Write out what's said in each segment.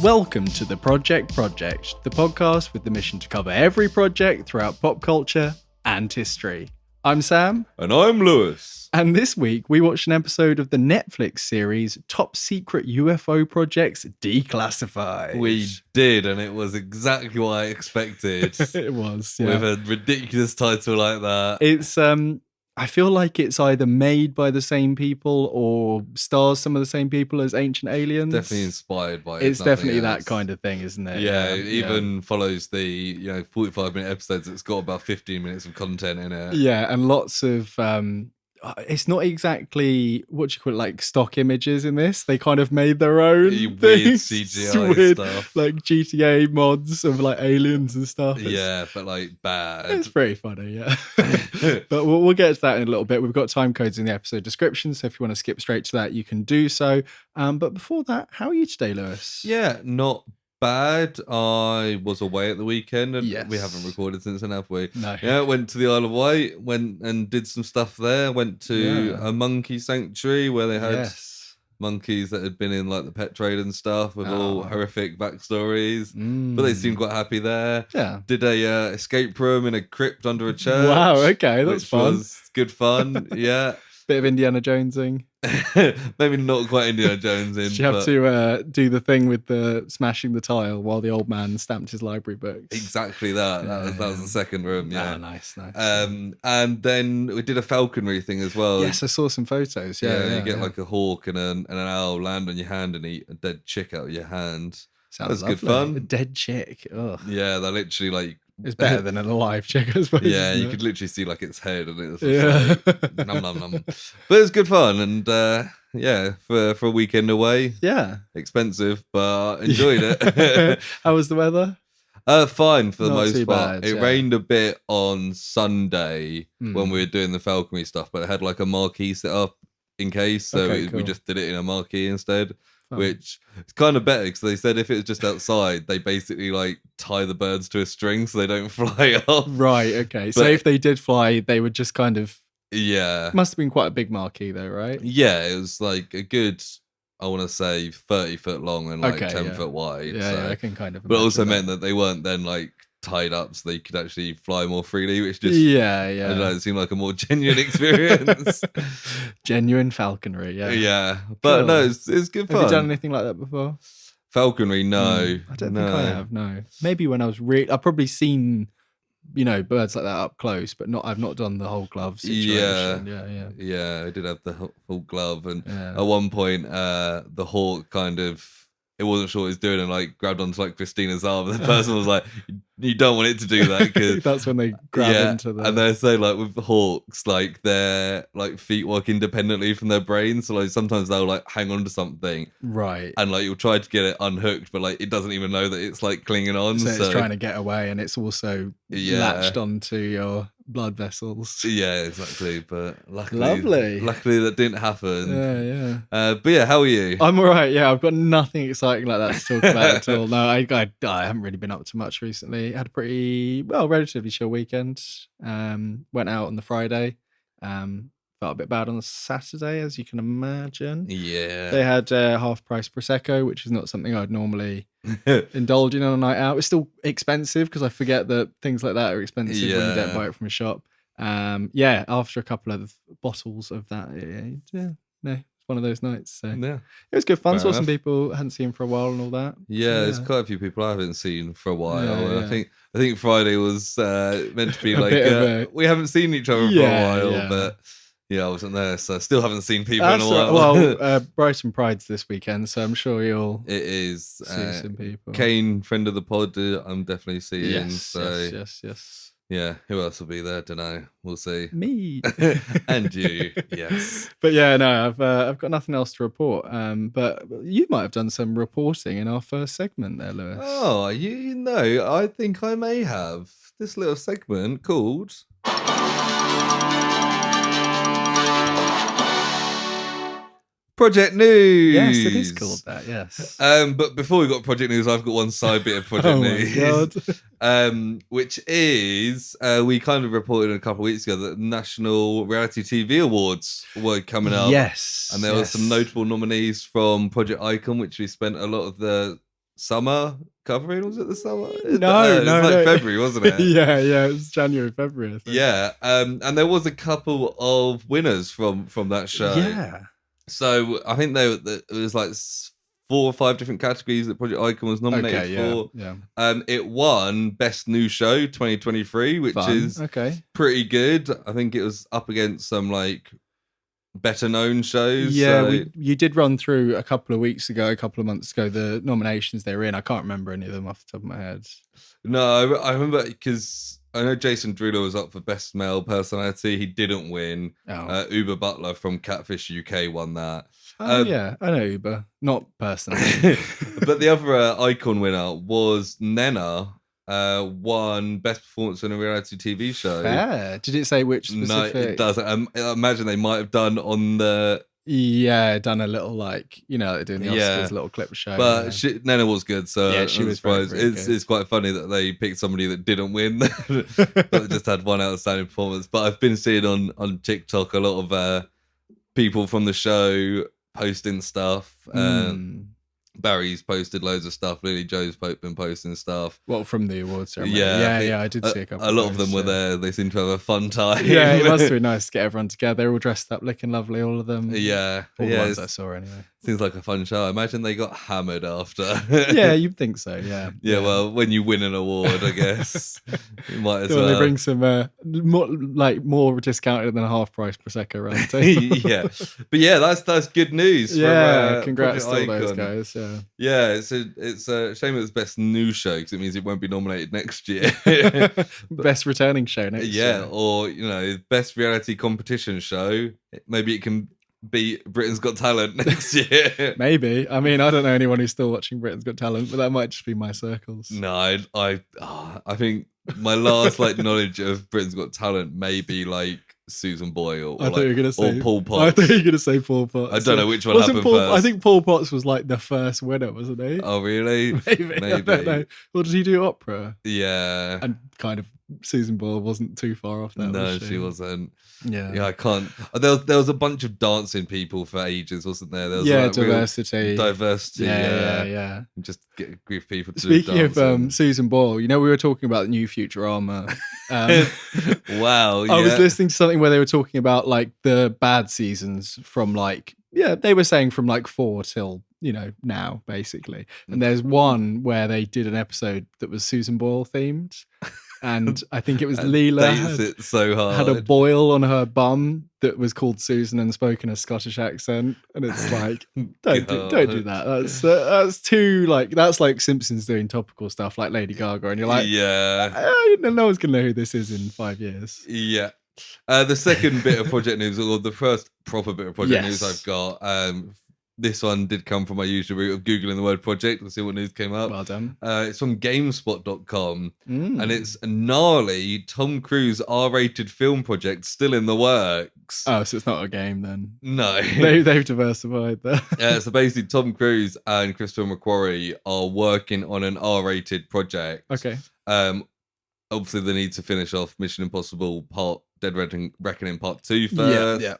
Welcome to the Project, the podcast with the mission to cover every project throughout pop culture and history. I'm Sam. And I'm Lewis. And this week we watched an episode of the Netflix series Top Secret UFO Projects Declassified. We did, and it was exactly what I expected. It was, yeah. With a ridiculous title like that. It's, I feel like it's either made by the same people or stars some of the same people as Ancient Aliens. Definitely inspired by it. It's definitely that kind of thing, isn't it? Yeah, it even follows the 45-minute episodes. It's got about 15 minutes of content in it. Yeah, and lots of it's not exactly like stock images in this. They kind of made their own Weird things. CGI stuff, like GTA mods of like aliens and stuff. But like bad. It's pretty funny, yeah. But we'll get to that in a little bit. We've got time codes in the episode description, so if you want to skip straight to that, you can do so. But before that, how are you today, Lewis? Yeah, not bad. I was away at the weekend, and yes. We haven't recorded since then, have we? No. Yeah, went to the Isle of Wight, went and did some stuff there. Went to a monkey sanctuary where they had monkeys that had been in like the pet trade and stuff with all horrific backstories. But they seemed quite happy there. Yeah. Did a escape room in a crypt under a church. Wow, okay, that's fun. Was good fun, yeah. Bit of Indiana Jonesing. Maybe not quite Indiana Jones in. Did you have to do the thing with the smashing the tile while the old man stamped his library books? Exactly that. That was the second room. Yeah, nice. And then we did a falconry thing as well. Yes, I saw some photos. Yeah, you get like a hawk and an owl land on your hand and eat a dead chick out of your hand. Sounds That was lovely. good fun. A dead chick. Ugh. Yeah, they literally like. It's better than an alive chick, I suppose. Yeah, you it? could literally see like its head and it was like, nom nom nom. But it was good fun and for a weekend away. Yeah. Expensive, but enjoyed it. How was the weather? Fine for the Not most too part. bad, It rained a bit on Sunday when we were doing the falconry stuff, but it had like a marquee set up in case, so we just did it in a marquee instead. Which is kind of better because they said if it was just outside, they basically like tie the birds to a string so they don't fly off. Right, okay. So if they did fly, they would just kind of... Yeah. Must have been quite a big marquee though, right? Yeah, it was like a good, I want to say 30 foot long and like 10 foot wide. Yeah, I can kind of But also that. meant that they weren't then like tied up so they could actually fly more freely, which just I don't know, it seemed like a more genuine experience. Genuine falconry, But no, it's good fun. Have you done anything like that before? Falconry, no. I don't think I have, no. Maybe when I was I've probably seen birds like that up close, but I've not done the whole glove situation. Yeah, I did have the full glove, and at one point the hawk kind of, it wasn't sure what it was doing and like grabbed onto like Christina's arm, and the person was like, you don't want it to do that because that's when they grab into the... And they're so like with the hawks, like their like feet work independently from their brains, so like sometimes they'll like hang on to something, right, and like you'll try to get it unhooked, but like it doesn't even know that it's like clinging on, so it's trying to get away, and it's also latched onto your blood vessels. Yeah, exactly. But luckily that didn't happen. But yeah, how are you? I'm all right. Yeah, I've got nothing exciting like that to talk about at all. No, I haven't really been up to much recently. Had a relatively chill weekend. Went out on the Friday. Felt a bit bad on the Saturday, as you can imagine. Yeah, they had half price prosecco, which is not something I'd normally indulge in on a night out. It's still expensive because I forget that things like that are expensive when you don't buy it from a shop. After a couple of bottles of that, it's one of those nights. So it was good fun. Saw some people I hadn't seen for a while and all that. There's quite a few people I haven't seen for a while. I think Friday was meant to be like we haven't seen each other for a while, but I wasn't there, so I still haven't seen people in a while. Well, Brighton Pride's this weekend, so I'm sure you'll see some people. Kane, friend of the pod, I'm definitely seeing. Yes. Yeah, who else will be there? Don't know. We'll see. Me and you, yes. But I've got nothing else to report. But you might have done some reporting in our first segment there, Lewis. Oh, I think I may have this little segment called Project News. Yes, it is called that. Yes. But before we got Project News, I've got one side bit of Project News. My God. Which is we kind of reported a couple of weeks ago that National Reality TV Awards were coming up. Yes. And there were some notable nominees from Project Icon, which we spent a lot of the summer covering. Was it the summer? No. February, wasn't it? yeah, it was January, February, I think. Yeah, and there was a couple of winners from that show. Yeah. So I think it was like 4 or 5 different categories that Project Icon was nominated for. Yeah. It won Best New Show 2023, which is pretty good. I think it was up against some like better known shows. Yeah, you did run through a couple of months ago, the nominations they were in. I can't remember any of them off the top of my head. No, I remember because I know Jason Derulo was up for Best Male Personality. He didn't win. Uber Butler from Catfish UK won that. Yeah, I know Uber, not personally. But the other Icon winner was Nena. Won Best Performance in a Reality TV Show. Fair. Did it say which specific? No, it doesn't. I imagine they might have done on the... Yeah, done a little like, they're doing the Oscars little clip show. But Nena was good, so yeah, she was very, very good. It's quite funny that they picked somebody that didn't win, but just had one outstanding performance. But I've been seeing on TikTok a lot of people from the show posting stuff. Barry's posted loads of stuff. Lily Jo's been posting stuff. Well, from the awards ceremony. Yeah, I did see a couple. A lot of them were there. They seem to have a fun time. Yeah, it must be nice to get everyone together. They're all dressed up, looking lovely, all of them. Yeah. All the ones I saw anyway. Seems like a fun show. I imagine they got hammered after. Yeah, you'd think so, yeah. Yeah, well, when you win an award, I guess, you might as well. They bring some more discounted than a half price Prosecco round table. Yeah. But yeah, that's good news. Yeah, congrats to all those guys. Yeah, it's a shame it was Best New Show because it means it won't be nominated next year. Best returning show next year. Yeah, or Best Reality Competition Show. Maybe it can beat Britain's Got Talent next year. Maybe. I mean, I don't know anyone who's still watching Britain's Got Talent, but that might just be my circles. No, I think my last knowledge of Britain's Got Talent may be like Susan Boyle or Paul Potts. I thought you were going to say Paul Potts. I don't know which one happened first. I think Paul Potts was like the first winner, wasn't he? Oh, really? Maybe. I don't know. Or did he do opera? Yeah. And kind of Susan Boyle wasn't too far off that. No, she wasn't. Yeah, I can't. There was a bunch of dancing people for ages, wasn't there? There was diversity. Yeah. Just get a group of people to Speaking of Susan Boyle, we were talking about the new Futurama. Wow. I was listening to something where they were talking about like the bad seasons from they were saying from like 4 till now basically. And there's one where they did an episode that was Susan Boyle themed. And I think it was Leela had a boil on her bum that was called Susan and spoken a Scottish accent. And it's like, don't do that. That's too that's like Simpsons doing topical stuff like Lady Gaga. And you're like, no one's gonna know who this is in 5 years. Yeah. The second bit of project news, or the first proper bit of project news I've got, this one did come from my usual route of Googling the word project. Let's see what news came up. Well done. It's from GameSpot.com. And it's a gnarly Tom Cruise R-rated film project still in the works. Oh, so it's not a game then? No. They've diversified there. So basically Tom Cruise and Christopher McQuarrie are working on an R-rated project. Okay. Obviously they need to finish off Mission Impossible Dead Reckoning Part 2 first. Yeah.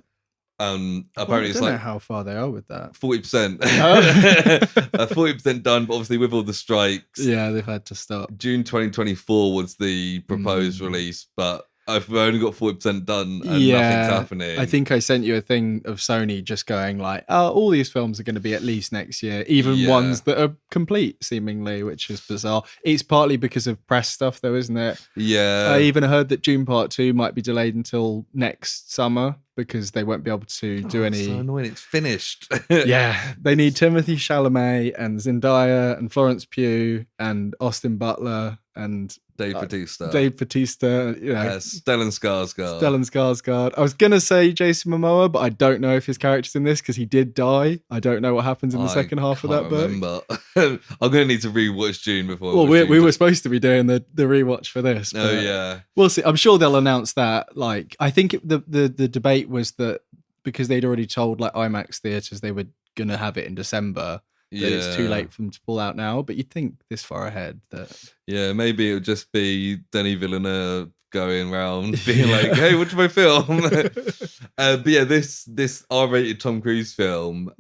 Apparently I don't know how far they are with that. 40%. 40% done, but obviously with all the strikes. Yeah, they've had to stop. June 2024 was the proposed release, but I've only got 40% done and nothing's happening. I think I sent you a thing of Sony just going like, all these films are going to be at least next year, even ones that are complete, seemingly, which is bizarre. It's partly because of press stuff, though, isn't it? Yeah. I even heard that Dune Part 2 might be delayed until next summer because they won't be able to do any... so annoying. It's finished. Yeah. They need Timothée Chalamet and Zendaya and Florence Pugh and Austin Butler and... Dave Bautista. Stellan Skarsgård. I was going to say Jason Momoa, but I don't know if his character's in this because he did die. I don't know what happens in the second half of that book. I'm going to need to rewatch Dune before. Well, we were supposed to be doing the rewatch for this. Oh, yeah. We'll see. I'm sure they'll announce that. Like, I think the debate was that because they'd already told like IMAX theaters they were gonna have it in December. That it's too late for them to pull out now, but you'd think this far ahead that maybe it would just be Denis Villeneuve going around being like, "Hey, what's my film?" But yeah, this R-rated Tom Cruise film.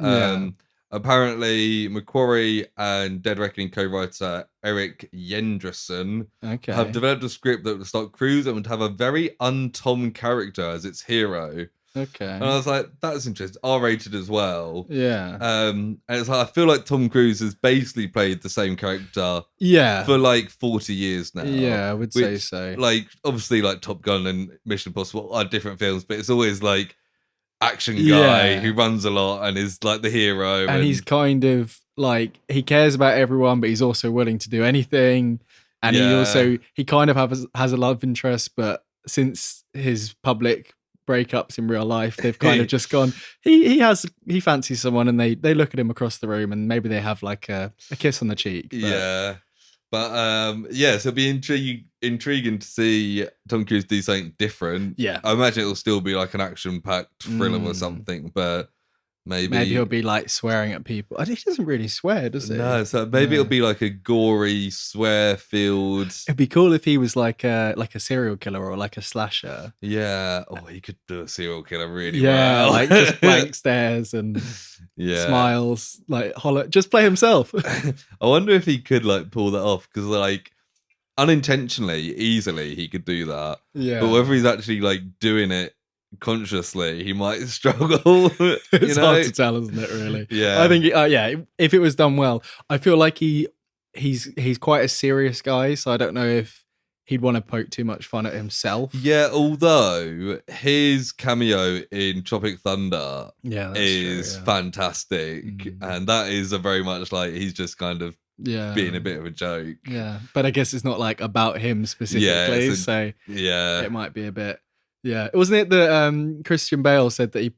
Apparently, Macquarie and Dead Reckoning co-writer Eric Yendrason have developed a script that would start Cruise and would have a very un-Tom character as its hero. Okay. And I was like, that's interesting. R-rated as well. Yeah. And it's like, I feel like Tom Cruise has basically played the same character for like 40 years now. Yeah, I would say so. Like, obviously, like Top Gun and Mission Impossible are different films, but it's always like action guy who runs a lot and is like the hero. And he's kind of like, he cares about everyone, but he's also willing to do anything. And he kind of has a love interest, but since his public breakups in real life, they've kind of just gone, he fancies someone, and they look at him across the room and maybe they have like a kiss on the cheek. So it'll be intriguing to see Tom Cruise do something different. I imagine it'll still be like an action-packed thriller or something, but maybe he'll be like swearing at people. He doesn't really swear, does he? No, so maybe it'll be like a gory swear-filled. It'd be cool if he was like a serial killer or like a slasher. Yeah. Oh, he could do a serial killer really well. Like just blank stares and smiles, like holler. Just play himself. I wonder if he could like pull that off, because like unintentionally, easily he could do that. Yeah. But whether he's actually like doing it consciously, he might struggle. It's hard to tell, isn't it? Really. Yeah. I think if it was done well, I feel like he's quite a serious guy, so I don't know if he'd want to poke too much fun at himself. Yeah, although his cameo in Tropic Thunder is fantastic, and that is a very much like he's just kind of being a bit of a joke. Yeah, but I guess it's not like about him specifically, so it might be a bit. Yeah, wasn't it that Christian Bale said that he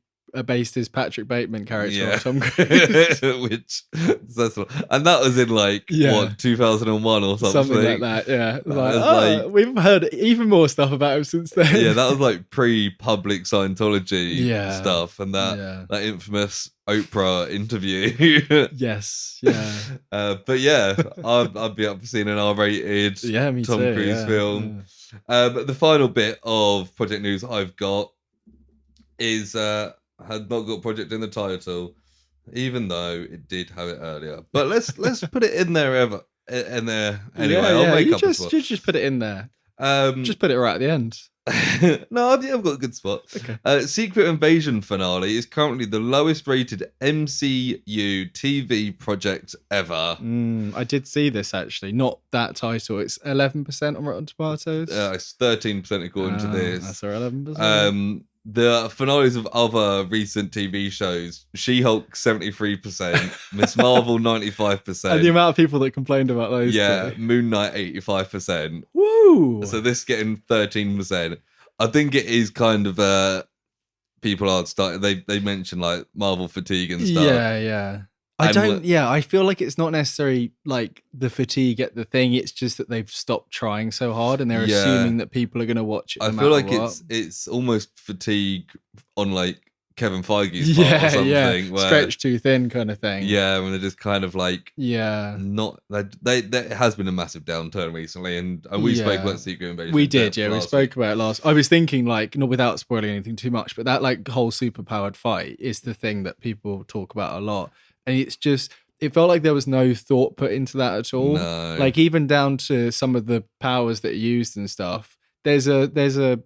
based his Patrick Bateman character on Tom Cruise? And that was in like 2001 or something like that. Yeah, we've heard even more stuff about him since then. Yeah, that was like pre-public Scientology stuff, and that infamous Oprah interview. Yes, yeah. But yeah, I'd be up for seeing an R-rated Tom Cruise film. But the final bit of project news I've got is had not got project in the title, even though it did have it earlier. But let's put it in there anyway. I'll make up a spot. You just put it in there. Just put it right at the end. No, I've got a good spot. Okay. Secret Invasion finale is currently the lowest rated MCU TV project ever. I did see this actually. Not that title. It's 11% on Rotten Tomatoes. It's 13% according to this. That's our 11%. The finales of other recent TV shows: She-Hulk 73%, Miss Marvel 95%, and the amount of people that complained about those. Yeah, Moon Knight 85%. Woo! So this getting 13%. I think it is kind of people are starting. They mention like Marvel fatigue and stuff. Yeah. I feel like it's not necessarily like the fatigue at the thing. It's just that they've stopped trying so hard and they're assuming that people are going to watch it. I feel like it's almost fatigue on like Kevin Feige's part or something. Where, stretched too thin kind of thing. Yeah, when they're just kind of like not. There has been a massive downturn recently, and we spoke about Secret Invasion. We did, we spoke about it last. I was thinking like, not without spoiling anything too much, but that like whole superpowered fight is the thing that people talk about a lot. And it's just, it felt like there was no thought put into that at all. No. Like even down to some of the powers that are used and stuff. There's a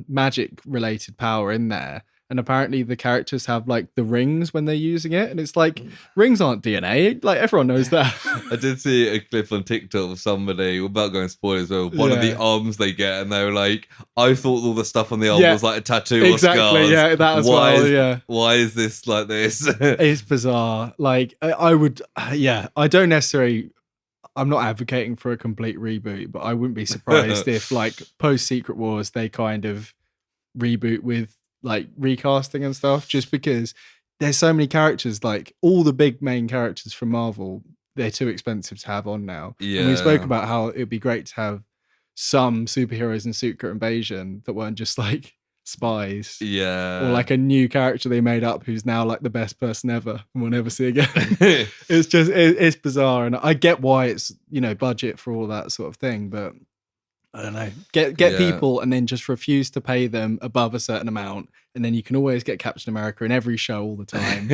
magic related power in there. And apparently the characters have like the rings when they're using it. And it's like, rings aren't DNA. Like everyone knows that. I did see a clip on TikTok of somebody, without going spoilers, one of the arms they get, and they were like, I thought all the stuff on the arm was like a tattoo or scars. Exactly, yeah, that as well, Why is this like this? It's bizarre. Like I would, I don't necessarily, I'm not advocating for a complete reboot, but I wouldn't be surprised if like post Secret Wars, they kind of reboot with like recasting and stuff, just because there's so many characters, like all the big main characters from Marvel, they're too expensive to have on now. Yeah. And we spoke about how it'd be great to have some superheroes in Secret Invasion that weren't just like spies. Yeah. Or like a new character they made up who's now like the best person ever and we'll never see again. It's just, it's bizarre. And I get why it's, budget for all that sort of thing, but I don't know. Get people and then just refuse to pay them above a certain amount. And then you can always get Captain America in every show all the time.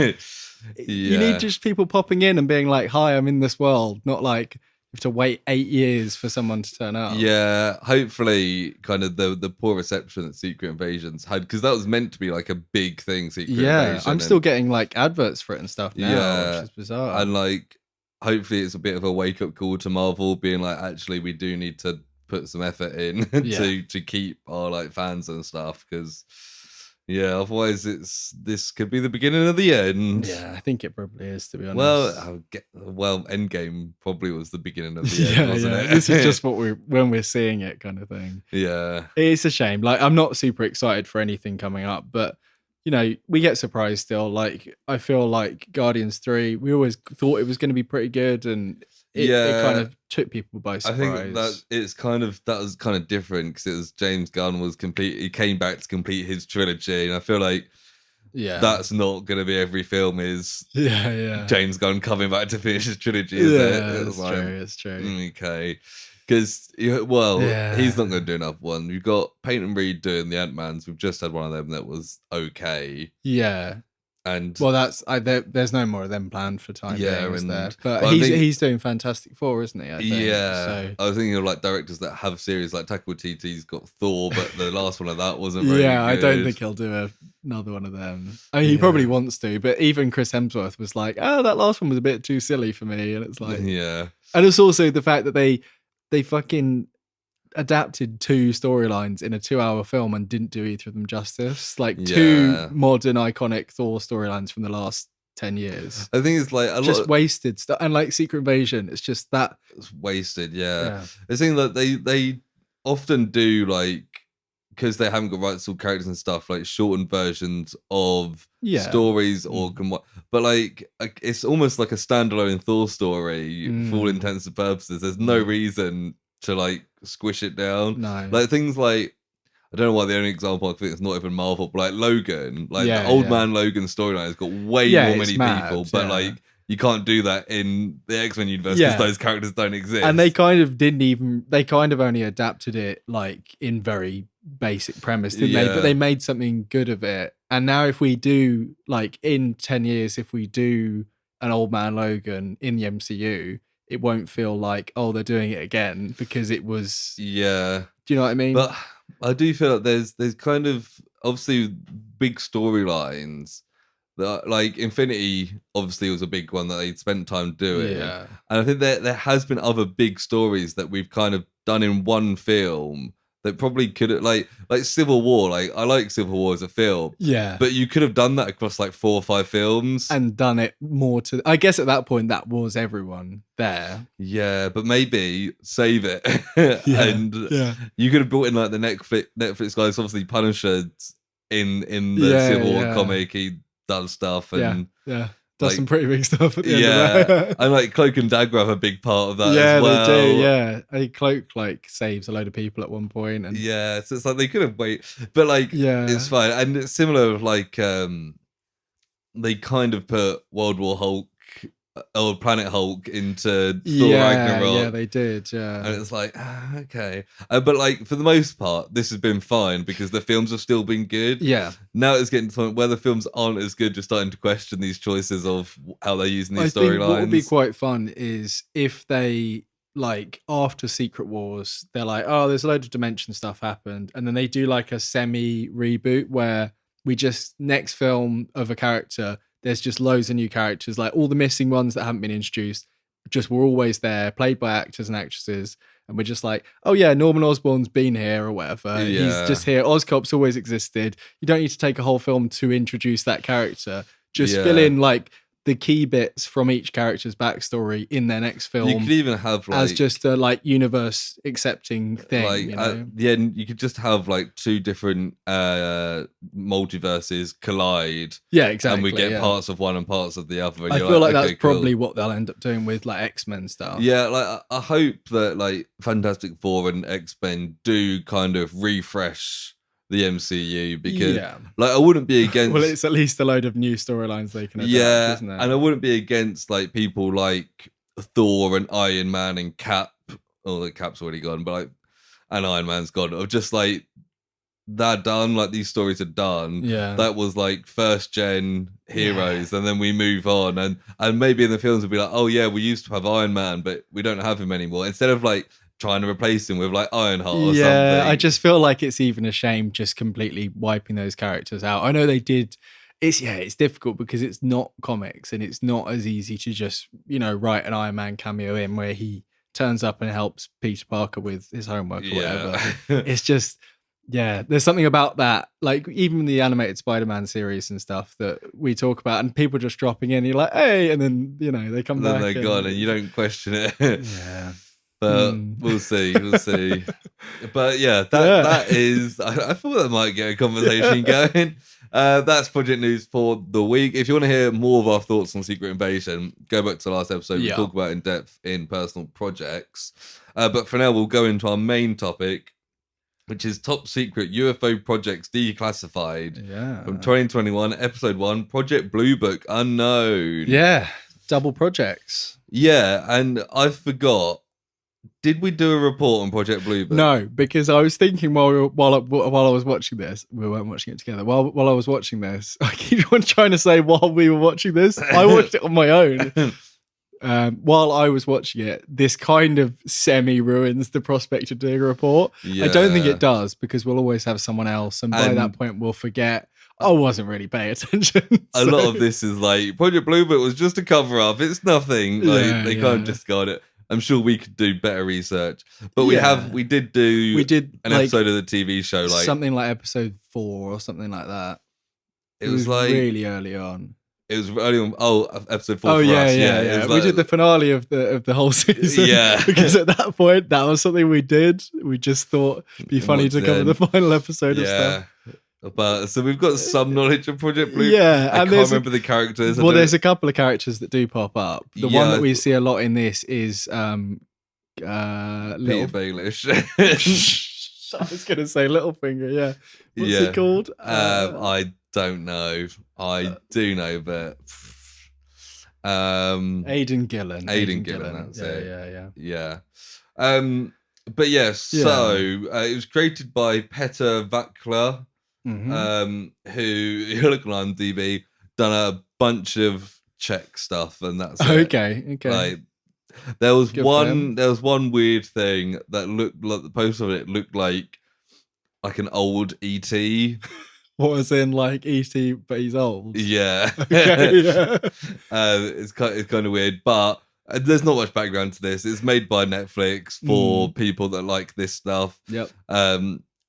You need just people popping in and being like, hi, I'm in this world. Not like you have to wait 8 years for someone to turn up. Yeah, hopefully kind of the poor reception that Secret Invasions had, because that was meant to be like a big thing, Secret Invasion. I'm still getting like adverts for it and stuff now, which is bizarre. And like, hopefully it's a bit of a wake-up call to Marvel being like, actually, we do need to put some effort in to keep our like fans and stuff, because otherwise this could be the beginning of the end. I think it probably is, to be honest. Well, Endgame probably was the beginning of the end, wasn't it? This is just when we're seeing it, kind of thing. It's a shame. Like, I'm not super excited for anything coming up, but we get surprised still. Like, I feel like Guardians 3, we always thought it was going to be pretty good, and it kind of took people by surprise. I think that was kind of different, because it was James Gunn he came back to complete his trilogy, and I feel like that's not going to be every film is James Gunn coming back to finish his trilogy, is it? It's true. Okay. Because, he's not going to do another one. You've got Peyton Reed doing the Ant-Mans. We've just had one of them that was okay. Yeah. And there's no more of them planned for time being, is there? But he's doing Fantastic Four, isn't he? I think. So. I was thinking of like directors that have series like Taika Waititi's got Thor, but the last one of that wasn't very good. I don't think he'll do another one of them. I mean, he probably wants to, but even Chris Hemsworth was like, "Oh, that last one was a bit too silly for me," and it's like, and it's also the fact that they fucking adapted 2 storylines in a 2-hour film and didn't do either of them justice. Like 2 modern iconic Thor storylines from the last 10 years. I think it's like just wasted stuff. And like Secret Invasion, it's just that it's wasted. The thing that they often do, like, because they haven't got rights to all characters and stuff, like shortened versions of stories but like it's almost like a standalone Thor story for all intents and purposes. There's no reason to like squish it down. No. Like things like, I don't know why the only example I think it's not even Marvel, but like Logan, like the old man Logan storyline has got way more many people, but like you can't do that in the X-Men universe because those characters don't exist. And they kind of only adapted it like in very basic premise, didn't they? But they made something good of it. And now if we do, like in 10 years, if we do an old man Logan in the MCU, it won't feel like, oh, they're doing it again, because it was... Do you know what I mean? But I do feel like there's kind of obviously big storylines that, like, Infinity obviously was a big one that they spent time doing. And I think there has been other big stories that we've kind of done in one film that probably could have, like Civil War. Like, I like Civil War as a film. But you could have done that across like 4 or 5 films. And done it more to... I guess at that point, that was everyone there. But maybe save it. And you could have brought in like the Netflix guys. Obviously, Punisher in the Civil War comic, he does stuff. And does like, some pretty big stuff at the end of that. And like Cloak and Dagger have a big part of that as well. They do, Cloak like saves a load of people at one point. And so it's like they could have waited, but like it's fine. And it's similar with like they kind of put World War Hulk or Planet Hulk into Thor Ragnarok. Yeah, they did. Yeah, and it's like okay, but like for the most part, this has been fine because the films have still been good. Now it's getting to the point where the films aren't as good. You're starting to question these choices of how they're using these storylines. What would be quite fun is if they, like, after Secret Wars, they're like, oh, there's a load of dimension stuff happened, and then they do like a semi reboot where we just next film of a character. There's just loads of new characters, like all the missing ones that haven't been introduced, just were always there, played by actors and actresses. And we're just like, oh yeah, Norman Osborn's been here or whatever. He's just here. Oscorp's always existed. You don't need to take a whole film to introduce that character. Just fill in like the key bits from each character's backstory in their next film. You could even have like as just a like universe accepting thing. Like at the end, you could just have like 2 different multiverses collide. Yeah, exactly. And we get parts of one and parts of the other. And I feel like that's probably what they'll end up doing with like X-Men stuff. Yeah, like I hope that like Fantastic Four and X-Men do kind of refresh the MCU because like I wouldn't be against. Well, it's at least a load of new storylines they can adapt, isn't it? And I wouldn't be against like people like Thor and Iron Man and Cap. Oh, the Cap's already gone, but like, and Iron Man's gone. Of just like they're done. Like these stories are done. Yeah, that was like first gen heroes, and then we move on, and maybe in the films we'll be like, oh yeah, we used to have Iron Man, but we don't have him anymore. Instead of like trying to replace him with like Ironheart or something. I just feel like it's even a shame just completely wiping those characters out. I know they did. It's difficult because it's not comics and it's not as easy to just, write an Iron Man cameo in where he turns up and helps Peter Parker with his homework or whatever. It's just, there's something about that. Like even the animated Spider-Man series and stuff that we talk about and people just dropping in, you're like, hey, and then, they come back. And then they're gone and you don't question it. Yeah. But we'll see. But that is. I thought that might get a conversation going. That's project news for the week. If you want to hear more of our thoughts on Secret Invasion, go back to the last episode. We talk about in depth in personal projects. But for now, we'll go into our main topic, which is Top Secret UFO Projects Declassified from 2021, Episode 1, Project Blue Book Unknown. Yeah, double projects. Yeah, and I forgot. Did we do a report on Project Blue Book? No, because I was thinking while I was watching this, we weren't watching it together. While I was watching this, I keep on trying to say while we were watching this, I watched it on my own. While I was watching it, this kind of semi-ruins the prospect of doing a report. Yeah. I don't think it does because we'll always have someone else, and by that point we'll forget. I wasn't really paying attention. A lot of this is like Project Blue Book was just a cover up. It's nothing. Like they can't just got it. I'm sure we could do better research, but we did an episode of the TV show, like something like episode 4 or something like that. It was like really early on. It was early on. Oh, episode 4. Oh for us. Yeah. We did the finale of the whole season. Yeah, because at that point that was something we did. We just thought it'd be funny to cover the final episode of stuff. But so we've got some knowledge of Project Blue. Yeah, I can't remember the characters. Well, there's a couple of characters that do pop up. The one that we see a lot in this is Peter Baelish. I was going to say Littlefinger. Yeah, what's he called? I don't know. I do know, but Aidan Gillen. Aidan Gillen. That's it. Yeah. But yes. So it was created by Peter Vackler. Mm-hmm. Who you're looking on IMDb, done a bunch of Czech stuff, and that's okay. Like there was one weird thing that looked like the poster of it looked like an old ET. What was in like ET, but he's old? Yeah. Okay, yeah. It's kind of weird, but there's not much background to this. It's made by Netflix for people that like this stuff. Yep.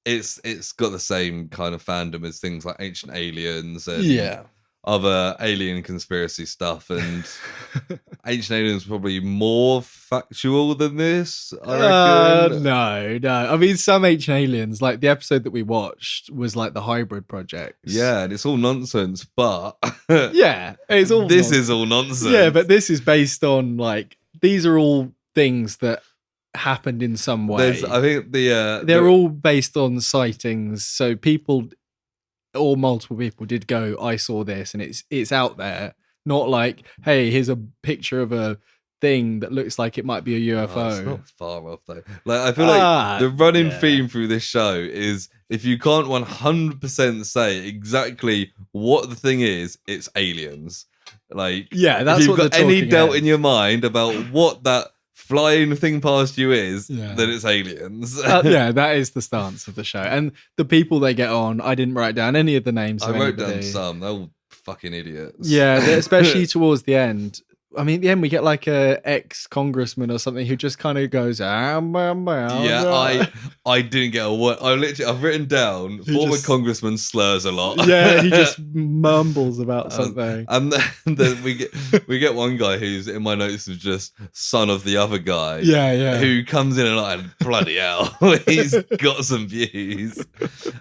It's got the same kind of fandom as things like Ancient Aliens and other alien conspiracy stuff, and Ancient Aliens probably more factual than this, I reckon. No. I mean, some Ancient Aliens, like the episode that we watched was like the hybrid project. Yeah, and it's all nonsense, but it's all this is all nonsense. Yeah, but this is based on like these are all things that happened in some way. I think they're all based on sightings, so people or multiple people did go, I saw this, and it's out there. Not like, hey, here's a picture of a thing that looks like it might be a UFO. It's not far off though. Like I feel like the running theme through this show is if you can't 100% say exactly what the thing is, it's aliens. Like that's if you've got any doubt in your mind about what that flying thing past you is, then it's aliens. That is the stance of the show. And the people they get on, I didn't write down any of the names. I wrote down some. They're all fucking idiots. Yeah, especially towards the end. I mean, at the end, we get like a ex-congressman or something who just kind of goes, I didn't get a word. I've written down, former congressman slurs a lot. Yeah, he just mumbles about something. And then we get one guy who's, in my notes, is just son of the other guy. Yeah. Who comes in and like, bloody hell, he's got some views.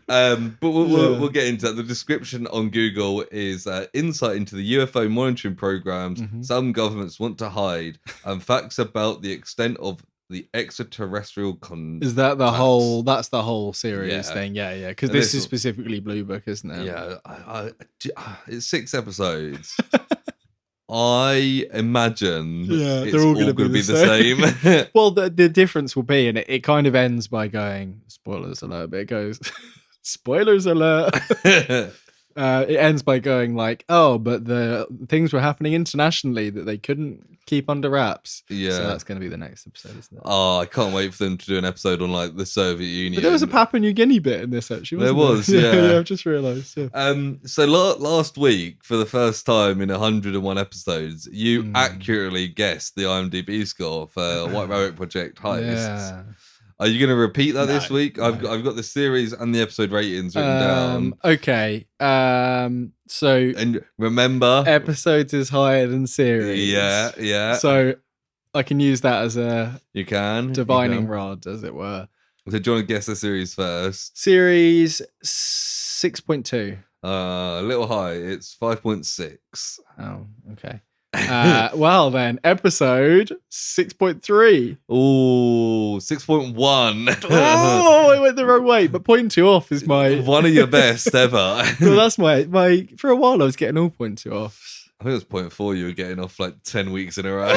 But we'll get into that. The description on Google is insight into the UFO monitoring programs some governments want to hide, and facts about the extent of the extraterrestrial contact. Is that that's the whole series thing? Yeah. Because this is specifically Blue Book, isn't it? Yeah, it's 6 episodes. I imagine it's all going to be the same. Well, the difference will be, and it kind of ends by going, spoilers alert, but it goes, spoilers alert. It ends by going like, oh, but the things were happening internationally that they couldn't keep under wraps. Yeah. So that's going to be the next episode, isn't it? Oh, I can't wait for them to do an episode on like the Soviet Union. But there was a Papua New Guinea bit in this, actually, wasn't there? Was, yeah. I've just realised. Yeah. So last week, for the first time in 101 episodes, you accurately guessed the IMDb score for White Rabbit Project Heists. Yeah. Are you going to repeat that this week? No. I've got the series and the episode ratings written down. Okay. So and remember, episodes is higher than series. Yeah. So I can use that as a divining rod, as it were. So do you want to guess the series first? Series 6.2. A little high. It's 5.6. Oh, okay. Well then, episode 6.3. Oh, 6.1. Oh, I went the wrong way. But 0.2 off is my one of your best ever. Well, that's my. For a while, I was getting all 0.2 offs. I think it was 0.4. You were getting off like 10 weeks in a row.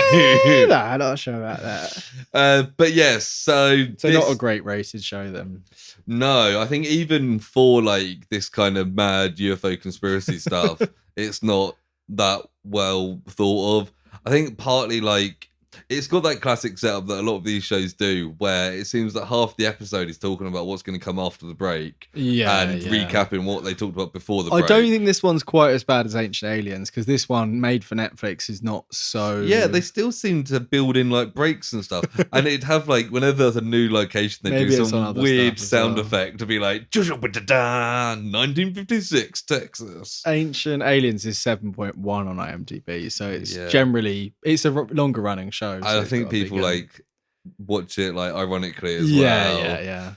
No, I'm not sure about that. But yes, so not a great rated show then. No, I think even for like this kind of mad UFO conspiracy stuff, it's not that well thought of. I think partly like it's got that classic setup that a lot of these shows do, where it seems that half the episode is talking about what's going to come after the break, and recapping what they talked about before the break. I don't think this one's quite as bad as Ancient Aliens, because this one, made for Netflix, is not so... Yeah, they still seem to build in like breaks and stuff, and it'd have like, whenever there's a new location, they do some weird sound effect to be like, 1956 Texas. Ancient Aliens is 7.1 on IMDb, so it's generally, it's a longer running show. So I think people like watch it like ironically as well.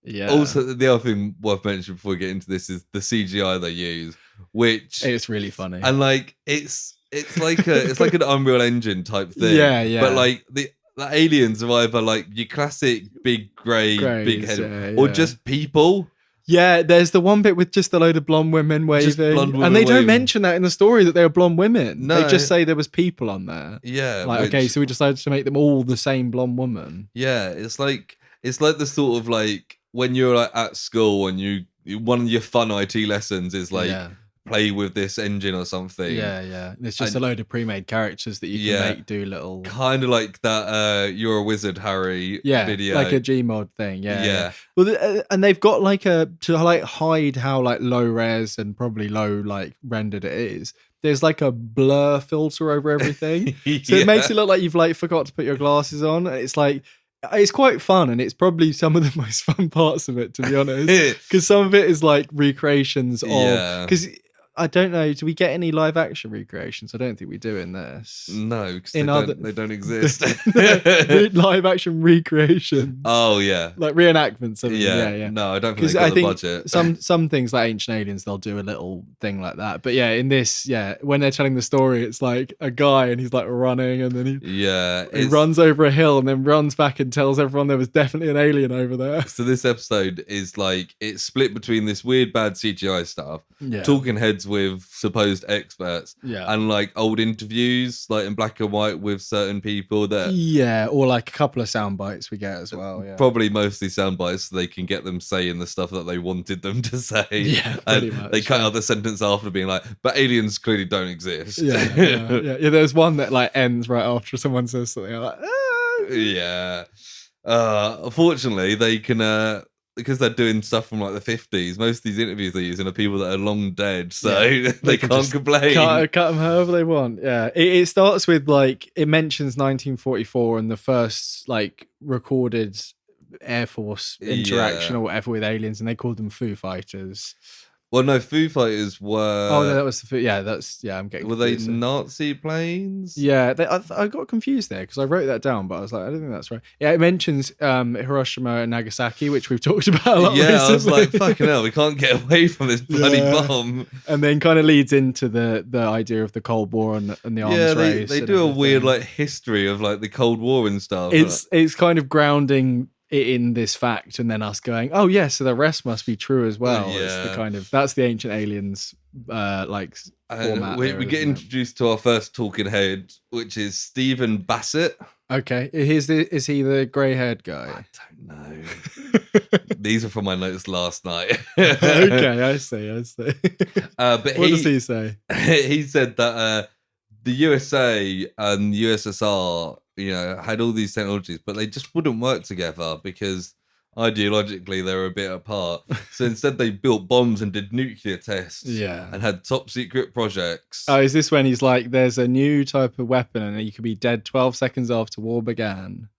Yeah. Also, the other thing worth mentioning before we get into this is the CGI they use, which it's really funny. And like it's like an Unreal Engine type thing. Yeah. But like the aliens are either like your classic big grey big head, or just people. Yeah, there's the one bit with just a load of blonde women waving. And they don't mention that in the story that they were blonde women. No. They just say there was people on there. Yeah. Like, okay, so we decided to make them all the same blonde woman. Yeah, it's like the sort of like when you're like at school and you one of your fun IT lessons is like play with this engine or something. Yeah. It's just a load of pre-made characters that you can make do little... Kind of like that You're a Wizard, Harry video. Like a Gmod thing, yeah. Well, and they've got like to like hide how like low res and probably low like rendered it is. There's like a blur filter over everything. So it makes it look like you've like forgot to put your glasses on. It's like... It's quite fun, and it's probably some of the most fun parts of it, to be honest. Because some of it is like recreations of... Because I don't know, do we get any live action recreations? I don't think we do in this. No, because they don't exist. Live action recreations. Oh, yeah. Like reenactments. Yeah. No, I don't think they got the budget. Some things like Ancient Aliens, they'll do a little thing like that. But yeah, in this, when they're telling the story, it's like a guy and he's like running, and then he runs over a hill and then runs back and tells everyone there was definitely an alien over there. So this episode is like, it's split between this weird bad CGI stuff, talking heads with supposed experts, and like old interviews like in black and white with certain people that or like a couple of sound bites we get as well, probably mostly sound bites so they can get them saying the stuff that they wanted them to say, pretty much, they cut out the sentence after being like, but aliens clearly don't exist. There's one that like ends right after someone says something like unfortunately they can because they're doing stuff from like the 50s, most of these interviews they're using are people that are long dead, so they can't complain. Cut them however they want. It starts with like, it mentions 1944 and the first like recorded Air Force interaction or whatever with aliens, and they called them Foo Fighters. Well, no, Foo Fighters were. Oh, no, that was the. Yeah, that's. Yeah, I'm getting. Were they Nazi planes? Yeah, I got confused there because I wrote that down, but I was like, I don't think that's right. Yeah, it mentions Hiroshima and Nagasaki, which we've talked about a lot recently. I was like, fucking hell, we can't get away from this bloody bomb. And then kind of leads into the idea of the Cold War and the arms race. They do a weird like history of like the Cold War and stuff. It's kind of grounding it in this fact, and then us going, oh yeah, so the rest must be true as well. Yeah. It's the kind of that's the Ancient Aliens format. We get introduced to our first talking head, which is Stephen Bassett. Okay, is he the grey-haired guy? I don't know. These are from my notes last night. Okay, I see. But what does he say? He said that the USA and USSR, had all these technologies, but they just wouldn't work together because ideologically they were a bit apart. So instead they built bombs and did nuclear tests. Yeah. And had top secret projects. Oh, is this when he's like, there's a new type of weapon and you could be dead 12 seconds after war began?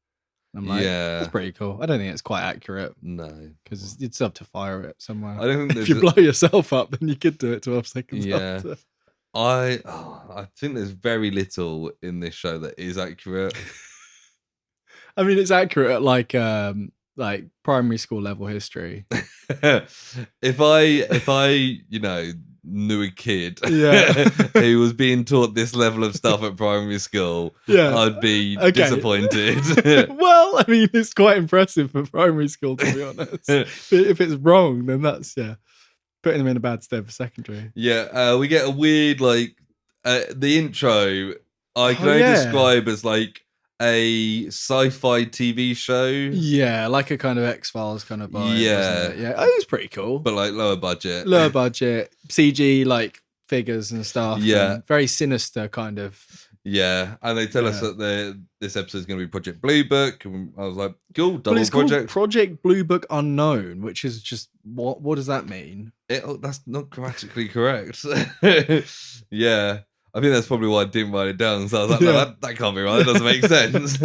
I'm like, that's pretty cool. I don't think it's quite accurate. No. Because you'd still have to fire it somewhere. I don't think if you blow yourself up, then you could do it 12 seconds after. I think there's very little in this show that is accurate. I mean, it's accurate at like primary school level history. if I knew a kid who was being taught this level of stuff at primary school, I'd be disappointed. Well, I mean, it's quite impressive for primary school, to be honest. But if it's wrong, then that's putting them in a bad stead for secondary. We get a weird the intro I can only describe as like a sci-fi TV show. Yeah, like a kind of X-Files kind of vibe. Yeah. Yeah, it was pretty cool. But like lower budget, CG like figures and stuff. Yeah. And very sinister kind of. Yeah, and they tell us that this episode is going to be Project Blue Book. And I was like, cool, double project. Project Blue Book Unknown, which is just, what does that mean? That's not grammatically correct. Yeah. I think that's probably why I didn't write it down. So I was like, no, that can't be right. That doesn't make sense.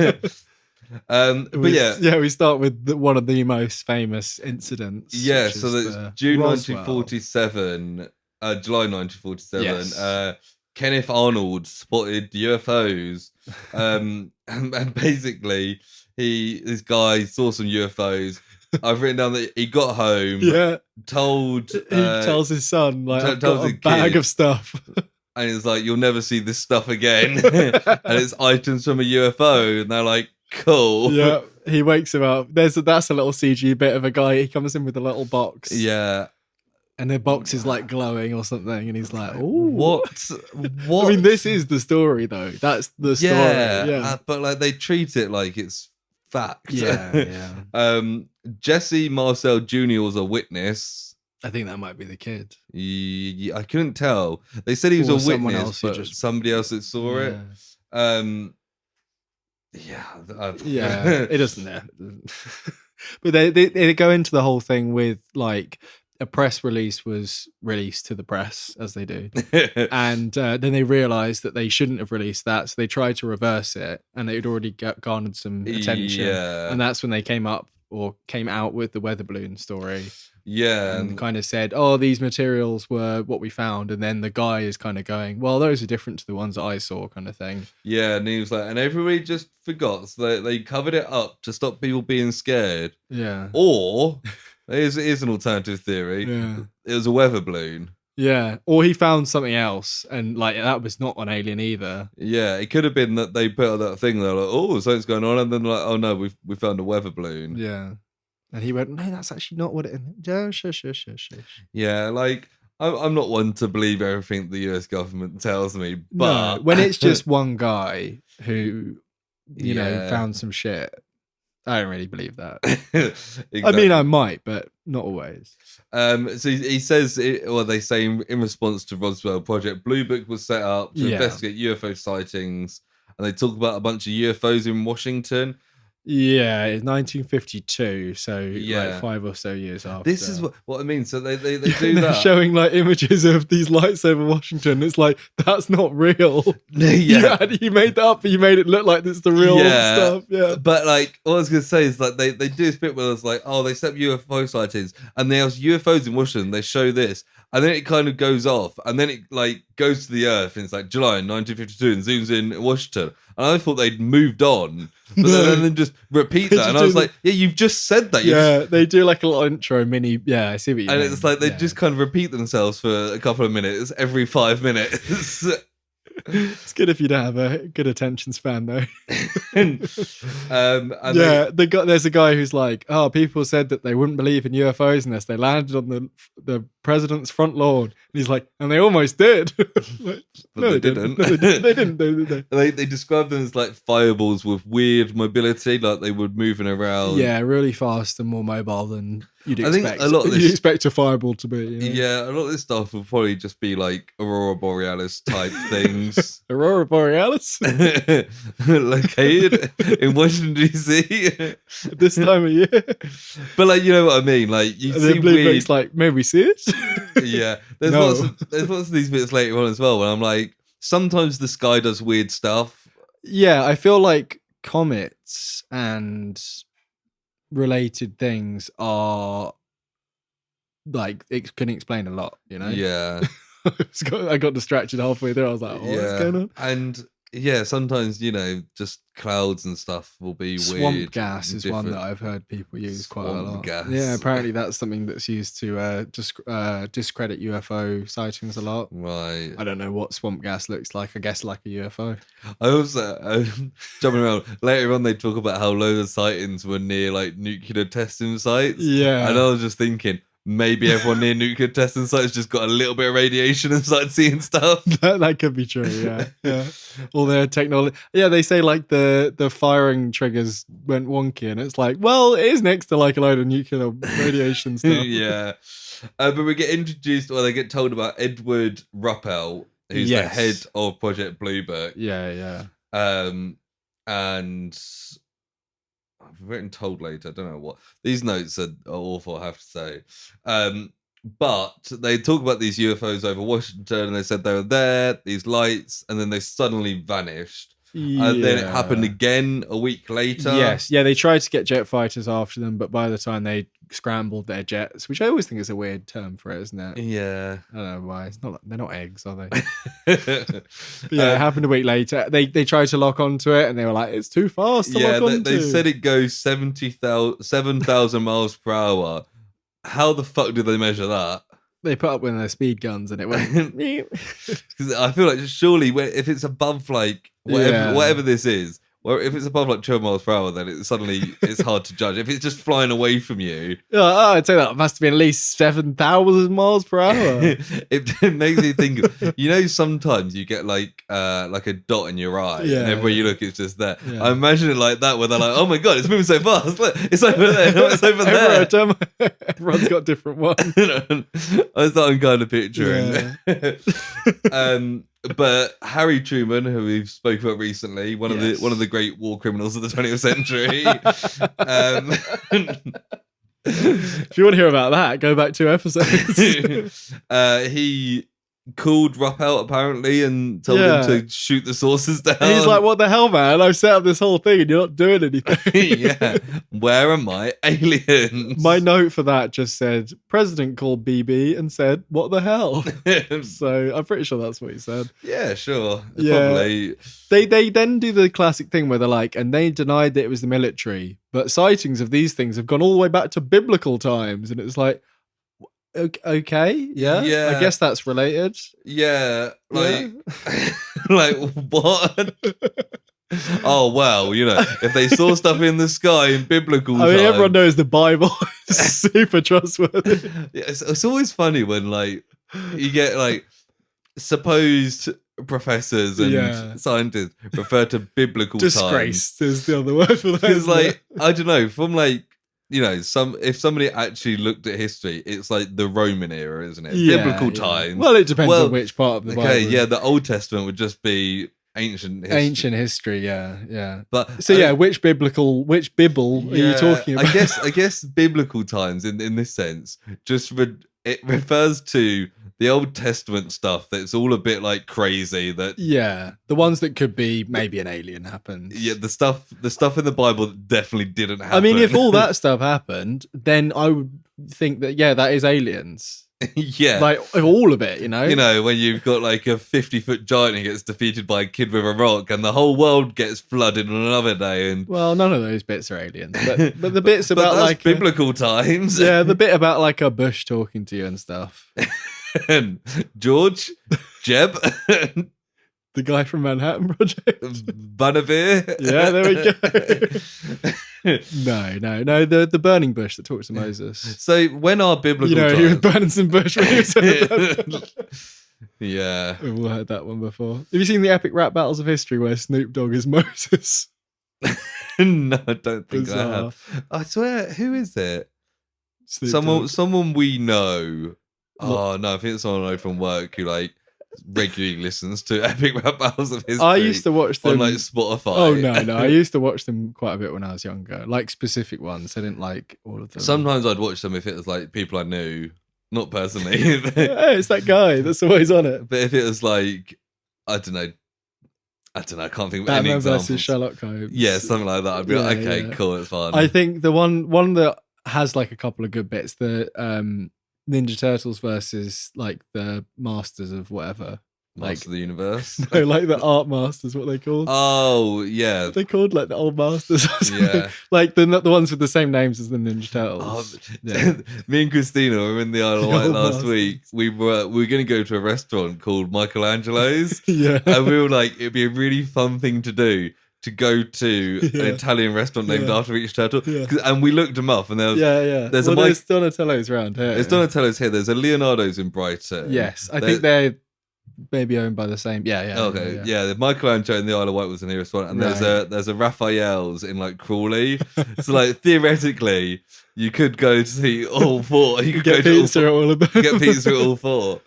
We start with one of the most famous incidents. Yeah, so that's June 1947, July 1947. Yes. Kenneth Arnold spotted UFOs. And basically, this guy saw some UFOs. I've written down that he got home. Yeah. He tells his son, like, I've got a bag of stuff. And it's like, you'll never see this stuff again. And it's items from a UFO. And they're like, cool. Yeah. He wakes him up. That's a little CG bit of a guy. He comes in with a little box. Yeah. And the box is like glowing or something. And he's like, ooh. What? I mean, this is the story, though. That's the story. Yeah. But like they treat it like it's fact. Yeah. Jesse Marcel Jr. was a witness. I think that might be the kid. I couldn't tell. They said he was a witness, but somebody else that saw it. It doesn't. But they go into the whole thing with like a press release was released to the press, as they do, and then they realised that they shouldn't have released that, so they tried to reverse it, and it had already garnered some attention, and that's when they came out with the weather balloon story. Yeah. And kind of said, oh, these materials were what we found. And then the guy is kind of going, well, those are different to the ones that I saw, kind of thing. Yeah. And he was like, and everybody just forgot. So they covered it up to stop people being scared. Yeah. Or, here's an alternative theory. Yeah. It was a weather balloon. Yeah. Or he found something else. And like, that was not an alien either. Yeah. It could have been that they put out that thing. They're like, oh, something's going on. And then like, oh no, we found a weather balloon. Yeah. And he went, no, that's actually not what it is. Shush. Yeah, like, I'm not one to believe everything the US government tells me, but... No, when it's just one guy who, you know, found some shit, I don't really believe that. Exactly. I mean, I might, but not always. So he says, they say in response to Roswell, Project Blue Book was set up to investigate UFO sightings, and they talk about a bunch of UFOs in Washington. Yeah, it's 1952, so like 5 or so years after. This is what I mean. So they do that, showing like images of these lights over Washington. It's like, that's not real. You made that up, but you made it look like it's the real stuff. Yeah, but like, what I was gonna say is like they do this bit where it's like, oh, they set UFO sightings, and there's UFOs in Washington. They show this, and then it kind of goes off, and then it like goes to the Earth, and it's like July 1952, and zooms in Washington. And I thought they'd moved on, but then just repeat that. And I was like, yeah, you've just said that. They do like a little intro mini. Yeah, I see what you mean. And it's like they just kind of repeat themselves for a couple of minutes every 5 minutes. It's good if you don't have a good attention span, though. There's a guy who's like, oh, people said that they wouldn't believe in UFOs unless they landed on the president's front lawn. And he's like, and they almost did. But they didn't. They didn't. They described them as like fireballs with weird mobility, like they were moving around. Yeah, really fast and more mobile than you'd expect. I think a lot of this, you'd expect a fireball to be. Yeah, a lot of this stuff will probably just be like Aurora Borealis type things. Aurora Borealis? Located in Washington, D.C. This time of year. But like, you know what I mean? Like, you see weird... like, may we see it? Yeah. There's lots of these bits later on as well where I'm like, sometimes the sky does weird stuff. Yeah, I feel like comets and related things are like, it can explain a lot, you know? Yeah. I got distracted halfway through. I was like, what's going on? And yeah, sometimes, you know, just clouds and stuff will be Swamp weird. Gas is one that I've heard people use quite a lot. Gas. Yeah, apparently that's something that's used to discredit UFO sightings a lot. Right. I don't know what swamp gas looks like. I guess like a UFO. I also, jumping around, later on they talk about how loads of sightings were near like nuclear testing sites. Yeah. And I was just thinking, maybe everyone near nuclear testing sites just got a little bit of radiation and started seeing stuff. That could be true, yeah. All their technology. Yeah, they say like the firing triggers went wonky, and it's like, well, it is next to like a load of nuclear radiation stuff. Yeah. But we get introduced, or they get told about Edward Ruppel, who's the head of Project Blue Book. Yeah. And... I've written told later. I don't know what. These notes are awful, I have to say. But they talk about these UFOs over Washington, and they said they were there, these lights, and then they suddenly vanished. And then it happened again a week later. Yes. Yeah, they tried to get jet fighters after them, but by the time they scrambled their jets, which I always think is a weird term for it, isn't it? Yeah. I don't know why. They're not eggs, are they? It happened a week later. They tried to lock onto it, and they were like, it's too fast to lock onto. They said it goes 7,000 miles per hour. How the fuck did they measure that? They put up with their speed guns, and it went. Because I feel like surely if it's above like whatever this is, well, if it's above like 12 miles per hour, then it's hard to judge. If it's just flying away from you, I'd say that must have been at least 7,000 miles per hour. it makes me think. You know, sometimes you get like a dot in your eye, and everywhere you look, it's just there. Yeah. I imagine it like that, where they're like, "Oh my god, it's moving so fast! Look, it's over there! No, it's over there!" Everyone's got different ones. That's what I'm kind of picturing. Yeah. But Harry Truman, who we've spoken about recently, one of the great war criminals of the 20th century. If you want to hear about that, go back 2 episodes. He called Ruppel apparently and told him to shoot the sources down. And he's like, what the hell, man? I've set up this whole thing and you're not doing anything. Yeah. Where are my aliens? My note for that just said, President called BB and said, what the hell? So I'm pretty sure that's what he said. Yeah, sure. Yeah. Probably. They then do the classic thing where they're like, and they denied that it was the military, but sightings of these things have gone all the way back to biblical times. And it's like, okay, yeah, I guess that's related. Yeah, like, like what? Oh well, you know, if they saw stuff in the sky in biblical times, everyone knows the Bible is super trustworthy. Yeah, it's always funny when like you get like supposed professors and scientists refer to biblical times. Disgraced is the other word for that. Because like I don't know, from like, you know, if somebody actually looked at history, it's like the Roman era, isn't it? Biblical times. Well, it depends on which part of the Bible. Okay, yeah, the Old Testament would just be ancient history. Yeah. But so which bibble are you talking about? I guess biblical times in this sense it refers to the Old Testament stuff that's all a bit like crazy. That the ones that could be maybe an alien happened. Yeah, the stuff in the Bible that definitely didn't happen. I mean, if all that stuff happened, then I would think that that is aliens. Yeah, like all of it, when you've got like a 50-foot giant who gets defeated by a kid with a rock and the whole world gets flooded on another day. And well, none of those bits are aliens, but the bits about like biblical times, the bit about like a bush talking to you and stuff. And George, Jeb, the guy from Manhattan Project, Bunavere. Yeah, there we go. No, the burning bush that talks to Moses. So when our biblical times... he was burning some bush when he was Yeah. We've all heard that one before. Have you seen the epic rap battles of history where Snoop Dogg is Moses? No, I don't think I have. I swear, who is it? Someone we know. Oh no, I think it's someone I know from work who like regularly listens to epic rap battles of history. I used to watch them on like Spotify. Oh no, I used to watch them quite a bit when I was younger, like specific ones. I didn't like all of them. Sometimes I'd watch them if it was like people I knew, not personally. Hey, it's that guy that's always on it. But if it was like, I don't know, I can't think of Batman any examples. versus Sherlock Holmes. Yeah, something like that. I'd be like, okay, cool, it's fun. I think the one that has like a couple of good bits, the Ninja Turtles versus like the Masters of whatever. Masters of the Universe? No, like the Art Masters, what they called. Oh, yeah. What they called like the Old Masters or something. Yeah. Like the ones with the same names as the Ninja Turtles. Me and Christina were in the Isle of Wight last week. We were going to go to a restaurant called Michelangelo's. Yeah. And we were like, it'd be a really fun thing to do. To go to an Italian restaurant named after each turtle, and we looked them up, and there was there's Donatello's around here. There's Donatello's here. There's a Leonardo's in Brighton. Yes, I think they're maybe owned by the same. Okay, the Michelangelo in the Isle of Wight was the nearest one, and there's a Raphael's in like Crawley. So like theoretically, you could go to see all four. You could get pizza at all of them. Get pizza at all four.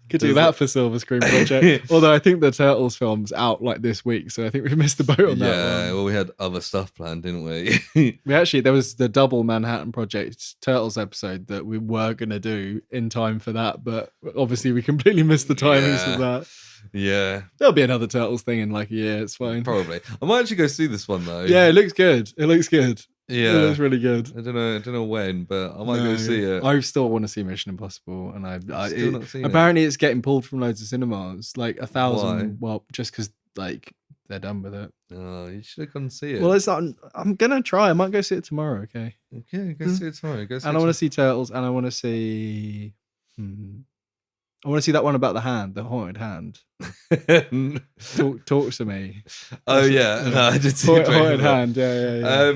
Could do that for Silver Screen Project. Although I think the Turtles film's out like this week, so I think we missed the boat on that one. Yeah, well, we had other stuff planned, didn't we? There was the double Manhattan Project Turtles episode that we were going to do in time for that, but obviously we completely missed the timings of that. Yeah. There'll be another Turtles thing in like a year, it's fine. Probably. I might actually go see this one though. Yeah, it looks good. Yeah, it looks really good. I don't know when, but I might go see it. I still want to see Mission Impossible, and apparently it's getting pulled from loads of cinemas, like 1,000. Why? Well, just because like they're done with it. Oh, you should have gone see it. Well, it's not. I'm gonna try. I might go see it tomorrow. Okay. Okay, go see it tomorrow. And I want to see Turtles, and I want to see. I want to see that one about the hand, the haunted hand. Talk to me. Oh yeah, no, I did see haunted hand. Yeah.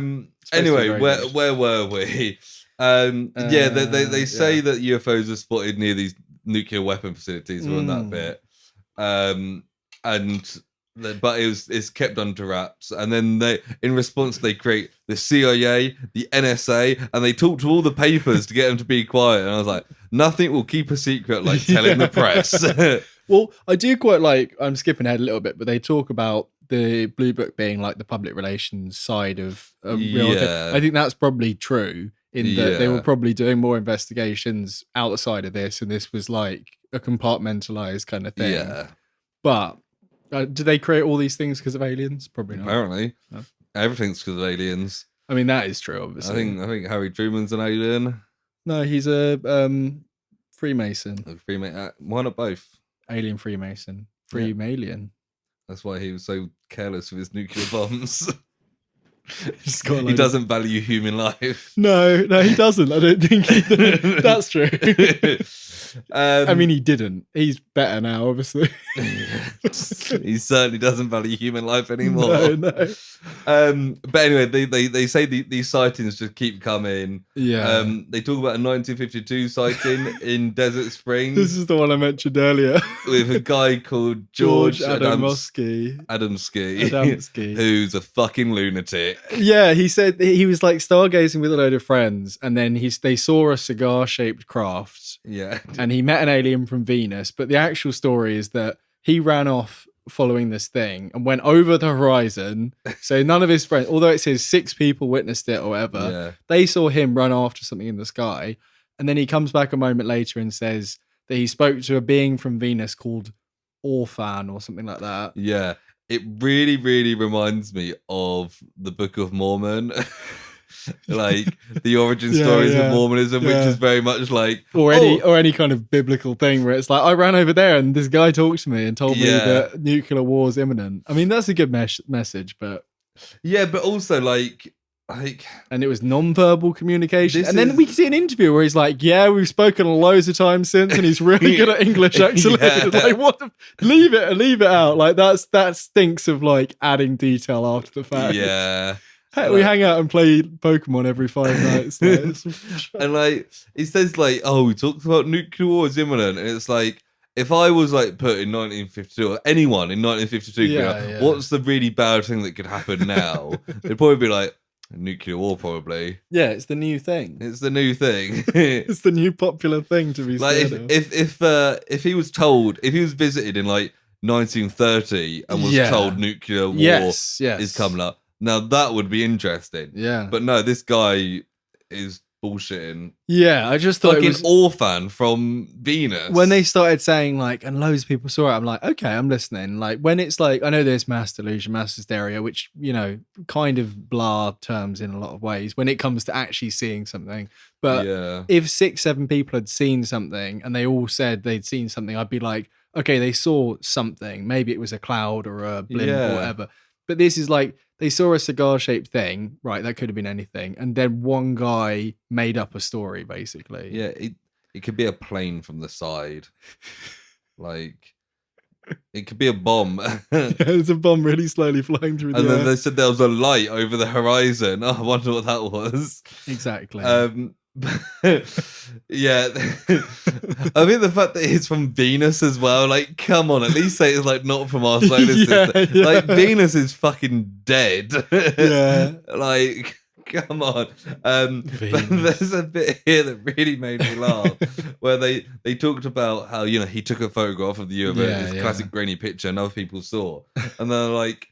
Anyway, where were we? They say that UFOs are spotted near these nuclear weapon facilities. We're on that bit, but it's kept under wraps. And then in response, they create the CIA, the NSA, and they talk to all the papers to get them to be quiet. And I was like, nothing will keep a secret like telling the press. Well, I do quite like. I'm skipping ahead a little bit, but they talk about the Blue Book being like the public relations side of a real thing. I think that's probably true in that they were probably doing more investigations outside of this, and this was like a compartmentalized kind of thing. Yeah. But did they create all these things because of aliens? Probably not. Apparently. No. Everything's because of aliens. I mean, that is true, obviously. I think Harry Truman's an alien. No, he's a Freemason. Why not both? Alien Freemason. Freemalien. That's why he was so careless with his nuclear bombs. He doesn't value human life. No, he doesn't. I don't think he did. That's true. I mean, he didn't. He's better now, obviously. He certainly doesn't value human life anymore. No. But anyway, they say these sightings just keep coming. Yeah. They talk about a 1952 sighting in Desert Springs. This is the one I mentioned earlier. With a guy called George Adamski, who's a fucking lunatic. Yeah, he said he was like stargazing with a load of friends, and then they saw a cigar-shaped craft. Yeah. And he met an alien from Venus, but the actual story is that he ran off following this thing and went over the horizon. So none of his friends, although it says 6 people witnessed it or whatever, they saw him run after something in the sky. And then he comes back a moment later and says that he spoke to a being from Venus called Orphan or something like that. Yeah. It really, really reminds me of the Book of Mormon. Like the origin stories of Mormonism, which is very much like or any kind of biblical thing where it's like, I ran over there and this guy talked to me and told me that nuclear war is imminent. I mean, that's a good message, but but also like and it was non-verbal communication. And then we see an interview where he's like, we've spoken loads of times since, and he's really good at English actually. Like, what leave it out. Like that stinks of like adding detail after the fact. Hey, we hang out and play Pokemon every 5 nights. And like he says like, we talked about nuclear war is imminent, and it's like, if I was like put in 1952, or anyone in 1952, what's the really bad thing that could happen now? They'd probably be like, nuclear war, probably. Yeah, it's the new thing. It's the new thing. It's the new popular thing to be scared of. If he was told, if he was visited in like 1930 and was told nuclear war is coming up, now that would be interesting. Yeah. But no, this guy is bullshitting. Yeah, I just thought like an Orphan from Venus. When they started saying like, and loads of people saw it, I'm like, okay, I'm listening. Like when it's like, I know there's mass delusion, mass hysteria, which, you know, kind of blah terms in a lot of ways when it comes to actually seeing something. But if 6, 7 people had seen something and they all said they'd seen something, I'd be like, okay, they saw something. Maybe it was a cloud or a blimp or whatever. But this is like, they saw a cigar-shaped thing, right? That could have been anything. And then one guy made up a story, basically. Yeah, it could be a plane from the side. Like, it could be a bomb. There's a bomb really slowly flying through the air. And then they said there was a light over the horizon. Oh, I wonder what that was. Exactly. Yeah. I mean, the fact that it's from Venus as well, like, come on, at least say it's like not from our solar system. Like, Venus is fucking dead. Like, come on. But there's a bit here that really made me laugh where they talked about how, you know, he took a photograph of the UFO, this classic grainy picture, and other people saw. And they're like,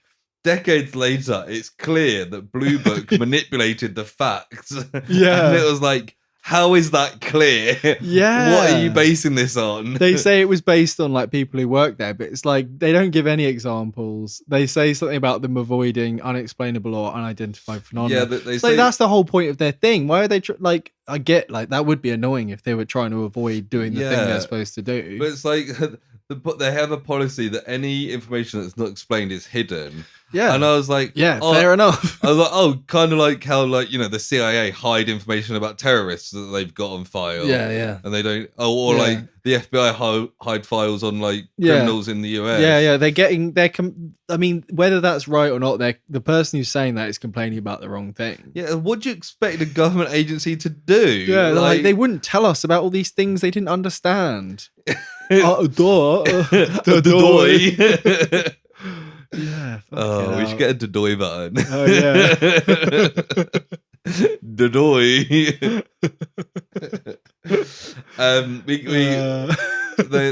decades later, it's clear that Blue Book manipulated the facts. And it was like, how is that clear? What are you basing this on? They say it was based on like people who work there, but it's like they don't give any examples. They say something about them avoiding unexplainable or unidentified phenomena. Yeah, they say that's the whole point of their thing. Why are they like? I get like that would be annoying if they were trying to avoid doing the thing they're supposed to do. But it's like they have a policy that any information that's not explained is hidden. Yeah. And I was like, fair enough. I was like, kind of like how, like, you know, the CIA hide information about terrorists that they've got on file. Yeah. And they don't, like the FBI hide files on like criminals in the US. Yeah. I mean, whether that's right or not, the person who's saying that is complaining about the wrong thing. Yeah. What do you expect a government agency to do? Yeah. Like they wouldn't tell us about all these things they didn't understand. The doy. Yeah. We should get a Dodoy button. Oh yeah. Dodoy.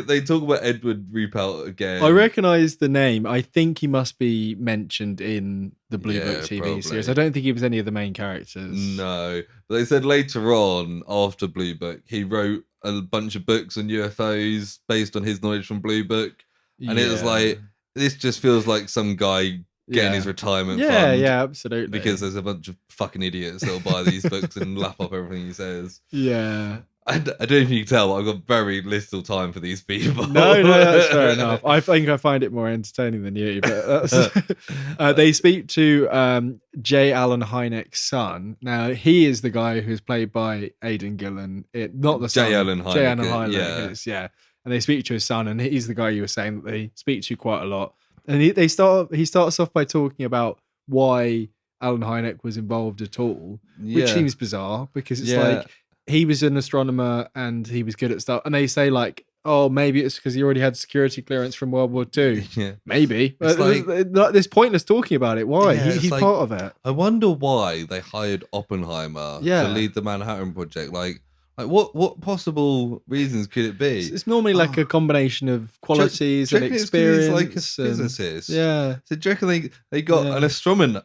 They talk about Edward Ruppelt again. I recognise the name. I think he must be mentioned in the Blue Book TV probably. series. I don't think he was any of the main characters. No. But they said later on, after Blue Book, he wrote a bunch of books on UFOs based on his knowledge from Blue Book. And it was like, this just feels like some guy getting his retirement fund. Yeah, absolutely. Because there's a bunch of fucking idiots that'll buy these books and lap up everything he says. Yeah. I don't know if you can tell, but I've got very little time for these people. No, that's fair enough. I think I find it more entertaining than you. But that's, they speak to J. Allen Hynek's son. Now, he is the guy who's played by Aidan Gillen. Not the son. J. Allen Hynek. Yeah. And they speak to his son, and he's the guy you were saying that they speak to quite a lot. And he starts off by talking about why Allen Hynek was involved at all, which seems bizarre because it's like he was an astronomer and he was good at stuff. And they say like, oh, maybe it's because he already had security clearance from World War II. Yeah. Maybe. There's pointless talking about it. Why? He's like, part of it. I wonder why they hired Oppenheimer to lead the Manhattan Project. Like, Like, what possible reasons could it be? It's normally like a combination of qualities and experience. He's like a physicist. Yeah. So do you reckon they got an astronomer?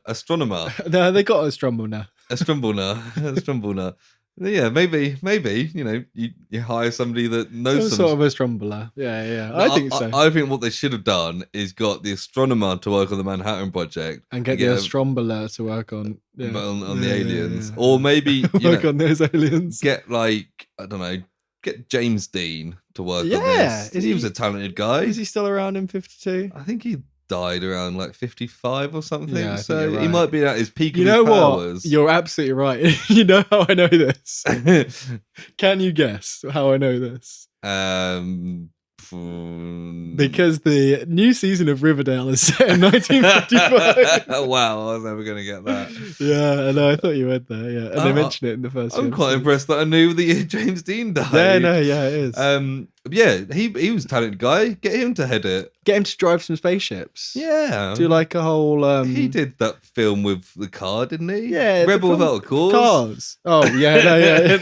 No, they got a Stromboner. A Stromboner. Yeah, maybe, you hire somebody that knows some sort of a Strombler. Yeah. I think so. I think what they should have done is got the astronomer to work on the Manhattan Project and get the Strombler to work on the aliens, or maybe work on those aliens. Get get James Dean to work on this. He was a talented guy. Is he still around in 52? I think he died around like 55 or something. Yeah, so right. He might be at his peak. You know what? You're absolutely right. You know how I know this? Can you guess how I know this? Because the new season of Riverdale is set in 1955. Wow, I was never going to get that. Yeah, I know. I thought you went there. Yeah, and they mentioned it in the first. I'm quite impressed that I knew the year James Dean died. Yeah, it is. He was a talented guy. Get him to head it. Get him to drive some spaceships. Yeah, do like a whole. He did that film with the car, didn't he? Yeah, Rebel Without a Cause. Cars. Oh yeah,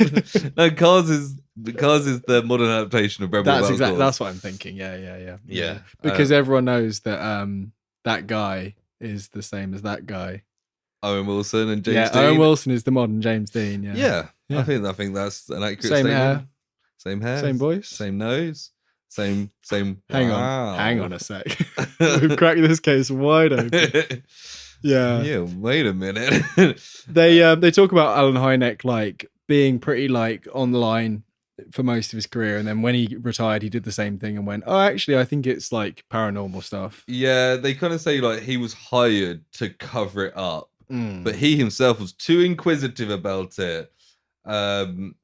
no, Cars is the modern adaptation of Rebel Without a Cause. That's what I'm thinking. Yeah. Because everyone knows that that guy is the same as that guy. Owen Wilson and James Dean. Owen Wilson is the modern James Dean. Yeah. I think that's an accurate same statement. Same hair, same voice, same nose, same. Hang on a sec. We've cracked this case wide open. Yeah. Wait a minute. They talk about Alan Hynek like being pretty like on the line for most of his career, and then when he retired, he did the same thing and went, "Oh, actually, I think it's like paranormal stuff." Yeah, they kind of say like he was hired to cover it up, but he himself was too inquisitive about it. And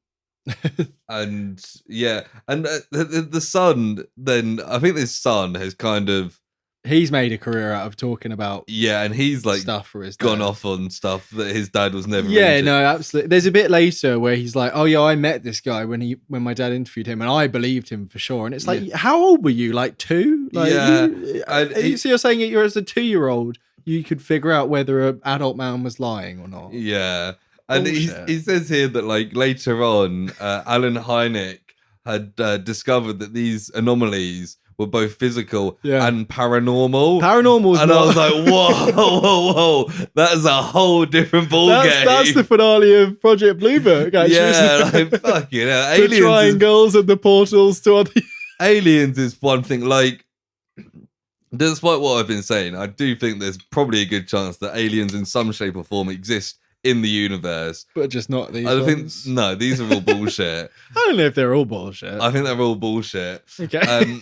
the son, then I think this son has kind of he's made a career out of talking about and he's like stuff for his gone dad. Off on stuff that his dad was never no, absolutely. There's a bit later where he's like, oh yeah, I met this guy when my dad interviewed him and I believed him for sure. And it's like, how old were you? Like 2? Like, so you're saying you're as a 2-year-old you could figure out whether an adult man was lying or not? Yeah. And he says here that like later on, Alan Hynek had discovered that these anomalies were both physical and paranormal. And I was like, whoa, that is a whole different ballgame. That's the finale of Project Blue Book, actually. Yeah, like fucking hell. Aliens, the triangles and the portals to other. Aliens is one thing. Like, despite what I've been saying, I do think there's probably a good chance that aliens in some shape or form exist in the universe, but just not these. These are all bullshit. I don't know if they're all bullshit. I think they're all bullshit. Okay,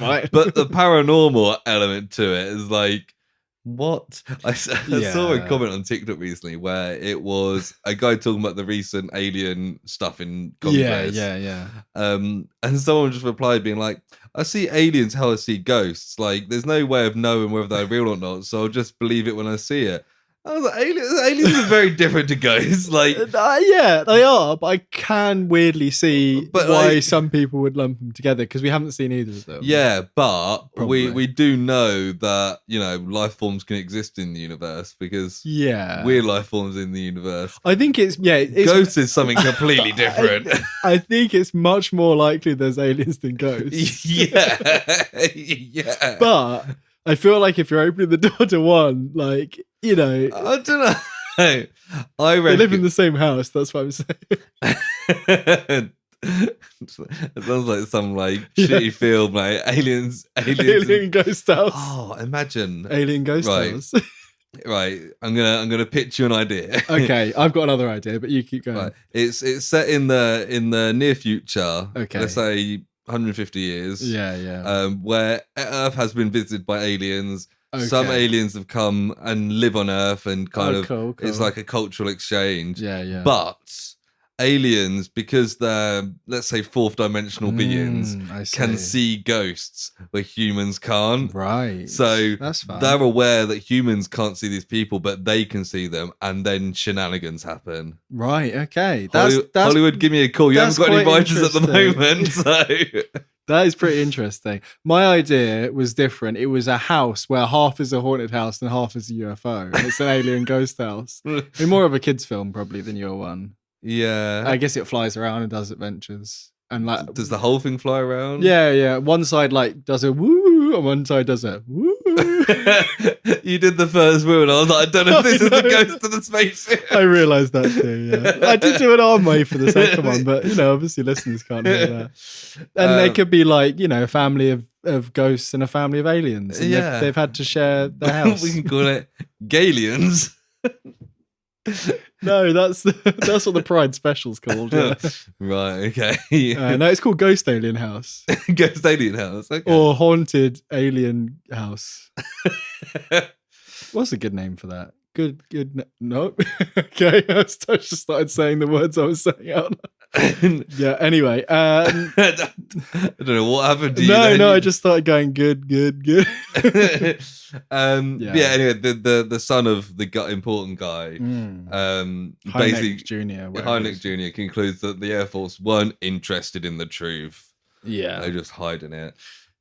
right. But the paranormal element to it is like, what? I saw a comment on TikTok recently where it was a guy talking about the recent alien stuff in Congress. Yeah. And someone just replied being like, I see aliens how I see ghosts. Like, there's no way of knowing whether they're real or not, so I'll just believe it when I see it. I was like, aliens are very different to ghosts. Like, yeah, they are, but I can weirdly see why some people would lump them together because we haven't seen either of them. Yeah, but we do know that life forms can exist in the universe because we're life forms in the universe. I think it's ghosts is something completely different. I think it's much more likely there's aliens than ghosts. Yeah. But I feel like if you're opening the door to one, like, I don't know. I reckon they live in the same house. That's what I'm saying. It sounds like some shitty film, like aliens, alien ghost house. Oh, imagine alien ghost house. Right, I'm gonna pitch you an idea. Okay, I've got another idea, but you keep going. Right. It's set in the near future. Okay, let's say 150 years. Yeah. Where Earth has been visited by aliens. Okay. Some aliens have come and live on Earth and cool. It's like a cultural exchange. Yeah. But aliens, because they're, let's say, fourth dimensional beings, can see ghosts where humans can't. Right. So that's fine. They're aware that humans can't see these people, but they can see them, and then shenanigans happen. Right. Okay. Hollywood, give me a call. You haven't got any writers at the moment, so. That is pretty interesting. My idea was different. It was a house where half is a haunted house and half is a UFO. It's an alien ghost house. More of a kid's film probably than your one. Yeah. I guess it flies around and does adventures. And like, does the whole thing fly around? Yeah. One side like does a woo, and one side does a woo. You did the first woo, and I was like, I don't know if this is the ghost of the spaceship. I realised that too. Yeah, I did do an arm wave for the second one, but obviously listeners can't hear that. And they could be like, a family of ghosts and a family of aliens. And they've had to share the house. We can call it Galians. No, that's what the Pride special's called. Yeah. Right, okay. No, it's called Ghost Alien House. Ghost Alien House, okay. Or Haunted Alien House. What's a good name for that? Good. No. Okay, I just started saying the words I was saying out loud. Yeah, anyway. I don't know what happened to you. No, I just started going good. Anyway, the son of the important guy, basically Heinrich Jr. concludes that the Air Force weren't interested in the truth. Yeah. They're just hiding it.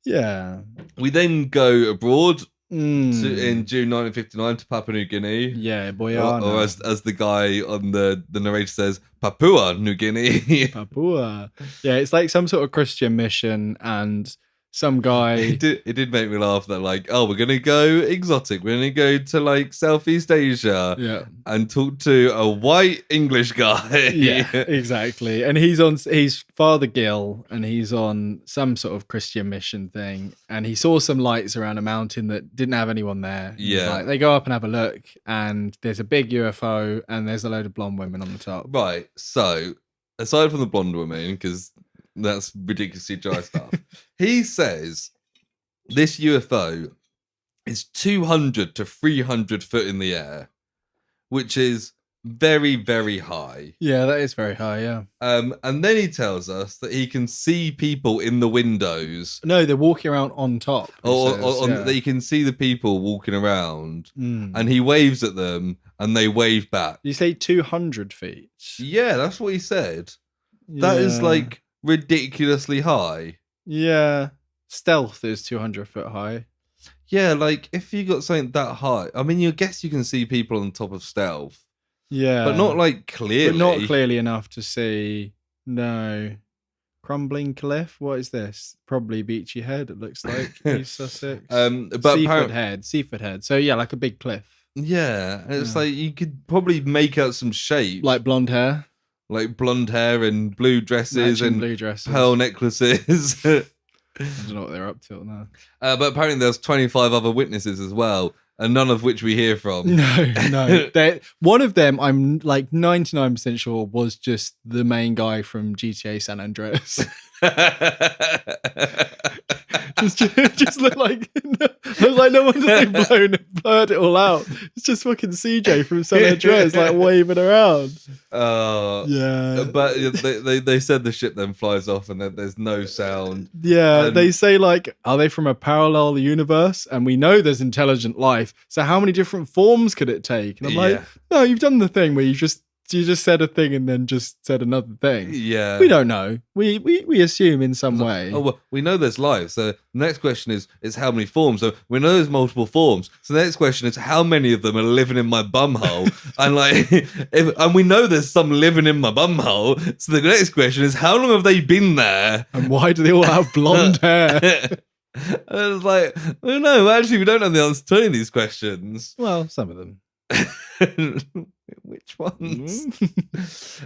Yeah. We then go abroad in June 1959 to Papua New Guinea. Yeah, boy. Or as the guy on the narrator says, Papua New Guinea. Papua. Yeah, it's like some sort of Christian mission, and some guy. It did make me laugh that like, we're gonna go exotic. We're gonna go to like Southeast Asia, and talk to a white English guy. Yeah, exactly. And he's Father Gill, and he's on some sort of Christian mission thing, and he saw some lights around a mountain that didn't have anyone there. Yeah, like, they go up and have a look, and there's a big UFO, and there's a load of blonde women on the top. Right. So aside from the blonde women, because that's ridiculously dry stuff. He says this UFO is 200 to 300 foot in the air, which is very, very high. Yeah, that is very high, yeah. And then he tells us that he can see people in the windows. No, they're walking around on top. That you can see the people walking around, and he waves at them, and they wave back. You say 200 feet? Yeah, that's what he said. Yeah. That is like ridiculously high. Yeah. Stealth is 200 foot high. Yeah, like if you got something that high, I mean, you guess you can see people on top of stealth. Yeah. But not like clearly. But not clearly enough to see. No. Crumbling cliff? What is this? Probably Beachy Head, it looks like. East Sussex. But Seaford Head. So yeah, like a big cliff. Yeah. It's like you could probably make out some shape. Like blonde hair. Like blonde hair and blue dresses and blue dresses. Pearl necklaces. I don't know what they're up to now. But apparently there's 25 other witnesses as well, and none of which we hear from. No. One of them, I'm like 99% sure, was just the main guy from GTA San Andreas. just look like I was like, no wonder they blurred it all out. It's just fucking CJ from San Andreas like waving around. Yeah, but they said the ship then flies off and there's no sound. Yeah, they say like, are they from a parallel universe? And we know there's intelligent life. So how many different forms could it take? And I'm like, no, you've done the thing where you just said a thing and then just said another thing. Yeah. We don't know. We assume in some way. Oh, well, we know there's life. So the next question is how many forms? So we know there's multiple forms. So the next question is how many of them are living in my bumhole? And and we know there's some living in my bumhole. So the next question is how long have they been there? And why do they all have blonde hair? And it's like, well, no, actually we don't know the answer to any of these questions. Well, some of them. Which ones?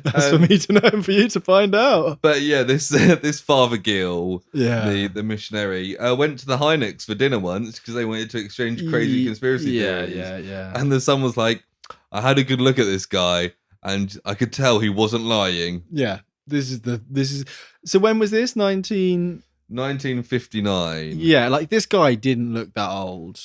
That's for me to know and for you to find out. But yeah, this Father Gill, the missionary, went to the Hyneks for dinner once because they wanted to exchange crazy conspiracy theories. Yeah. And the son was like, I had a good look at this guy, and I could tell he wasn't lying. Yeah, this is. So when was this? 1959. Yeah, like this guy didn't look that old.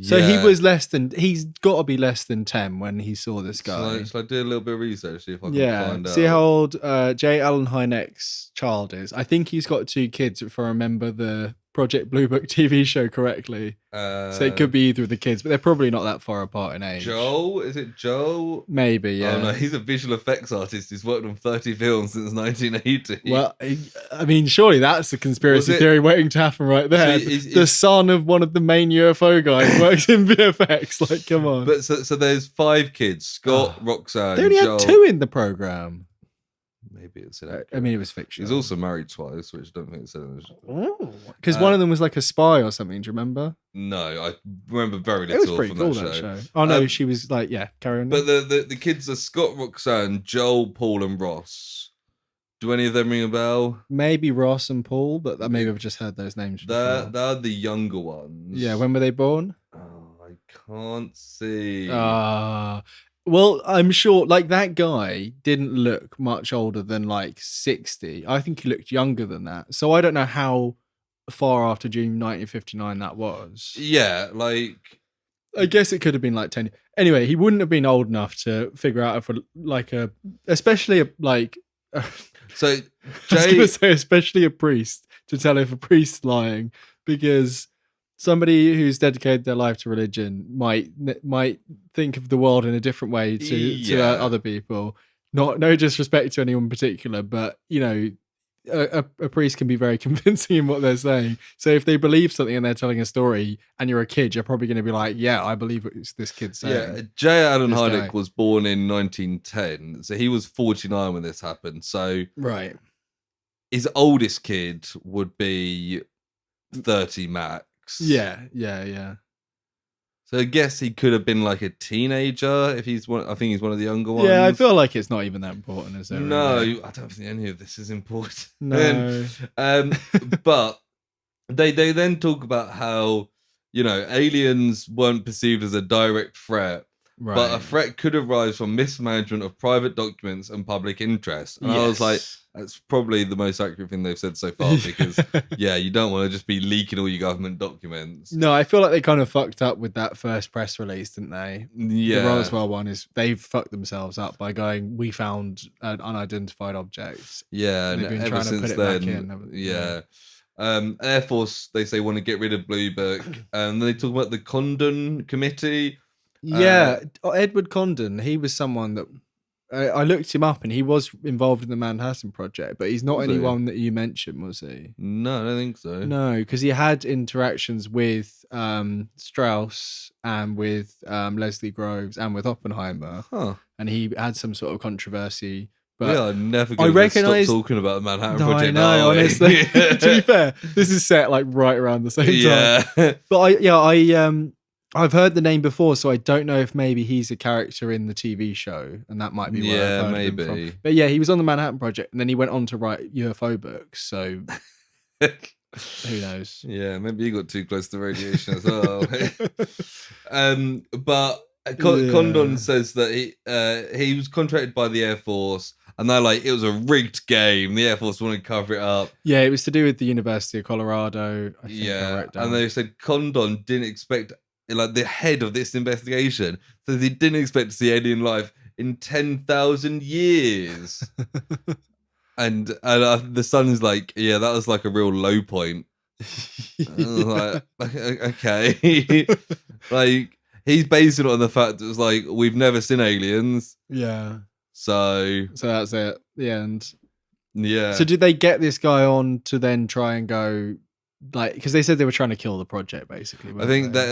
So he's got to be less than 10 when he saw this guy. So I do a little bit of research, see if I can find out. See how old J. Allen Hynek's child is. I think he's got 2 kids, if I remember the Project Blue Book TV show correctly. So it could be either of the kids, but they're probably not that far apart in age. Joel? Is it Joel? Maybe, yeah. Oh no, he's a visual effects artist. He's worked on 30 films since 1980. Well, I mean, surely that's a conspiracy theory waiting to happen right there. So the son of one of the main UFO guys works in VFX. Like, come on. But so there's 5 kids. Scott, Roxanne, they only Joel. had 2 in the program. maybe it's I mean, it was fiction. He's also married twice, which I don't think it's in. Because one of them was like a spy or something. Do you remember? No, I remember very little. It was pretty cool, that show. Oh no, she was like, carry on. But the kids are Scott, Roxanne, Joel, Paul, and Ross. Do any of them ring a bell? Maybe Ross and Paul, but maybe I've just heard those names before. They're the younger ones. Yeah, when were they born? Oh, I can't see. Well, I'm sure like that guy didn't look much older than like 60. I think he looked younger than that. So I don't know how far after June 1959 that was. Yeah, like I guess it could have been like 10. Anyway, he wouldn't have been old enough to figure out if especially a so I was gonna say especially a priest to tell if a priest's lying, because somebody who's dedicated their life to religion might think of the world in a different way to other people. No disrespect to anyone in particular, but you know, a priest can be very convincing in what they're saying. So if they believe something and they're telling a story, and you're a kid, you're probably going to be like, "Yeah, I believe what this kid's saying." Yeah, J. Allen Hynek was born in 1910, so he was 49 when this happened. So right, his oldest kid would be 30 max. Yeah. So I guess he could have been like a teenager if he's one. I think he's one of the younger ones. Yeah, I feel like it's not even that important, is it? No, really? I don't think any of this is important. No. But they then talk about how, you know, aliens weren't perceived as a direct threat, right, but a threat could arise from mismanagement of private documents and public interest. And I was like, that's probably the most accurate thing they've said so far, because you don't want to just be leaking all your government documents. No, I feel like they kind of fucked up with that first press release, didn't they? Yeah. The Roswell one is they've fucked themselves up by going, we found an unidentified object. Yeah, and they've been ever trying to since put it then, back in. Yeah. Air Force, they say, want to get rid of Blue Book, and they talk about the Condon Committee. Yeah, Edward Condon, he was someone that I looked him up, and he was involved in the Manhattan Project, but he's not anyone that you mentioned, was he? No, I don't think so. No, because he had interactions with Strauss and with Leslie Groves and with Oppenheimer, and he had some sort of controversy. But we are never going to stop talking about the Manhattan Project. I know, honestly. To be fair, this is set like right around the same time. But I've heard the name before, so I don't know if maybe he's a character in the TV show, and that might be where I've heard maybe. Him from. But yeah, he was on the Manhattan Project, and then he went on to write UFO books. So who knows? Yeah, maybe he got too close to radiation as well. But Condon says that he was contracted by the Air Force, and they're like, it was a rigged game. The Air Force wanted to cover it up. Yeah, it was to do with the University of Colorado. I think and they said Condon didn't expect, like, the head of this investigation says he didn't expect to see alien life in 10,000 years. and the son's like, yeah, that was like a real low point. Like, okay. Like, he's basing it on the fact that it's like, we've never seen aliens. Yeah. So that's it. The end. Yeah. So did they get this guy on to then try and go, like, because they said they were trying to kill the project, basically. I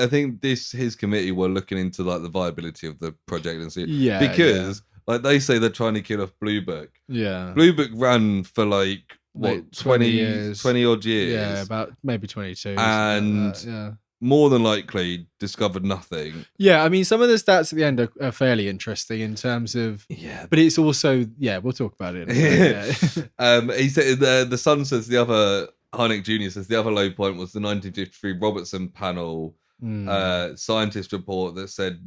think his committee were looking into like the viability of the project and see. Yeah. Because like they say they're trying to kill off Blue Book. Yeah. Blue Book ran for like what 20 years. 20 odd years. Yeah, about maybe 22. And like more than likely discovered nothing. Yeah, I mean, some of the stats at the end are fairly interesting in terms of, but it's also, we'll talk about it. He said the son says the other, Hynek Jr. says the other low point was the 1953 Robertson panel scientist report that said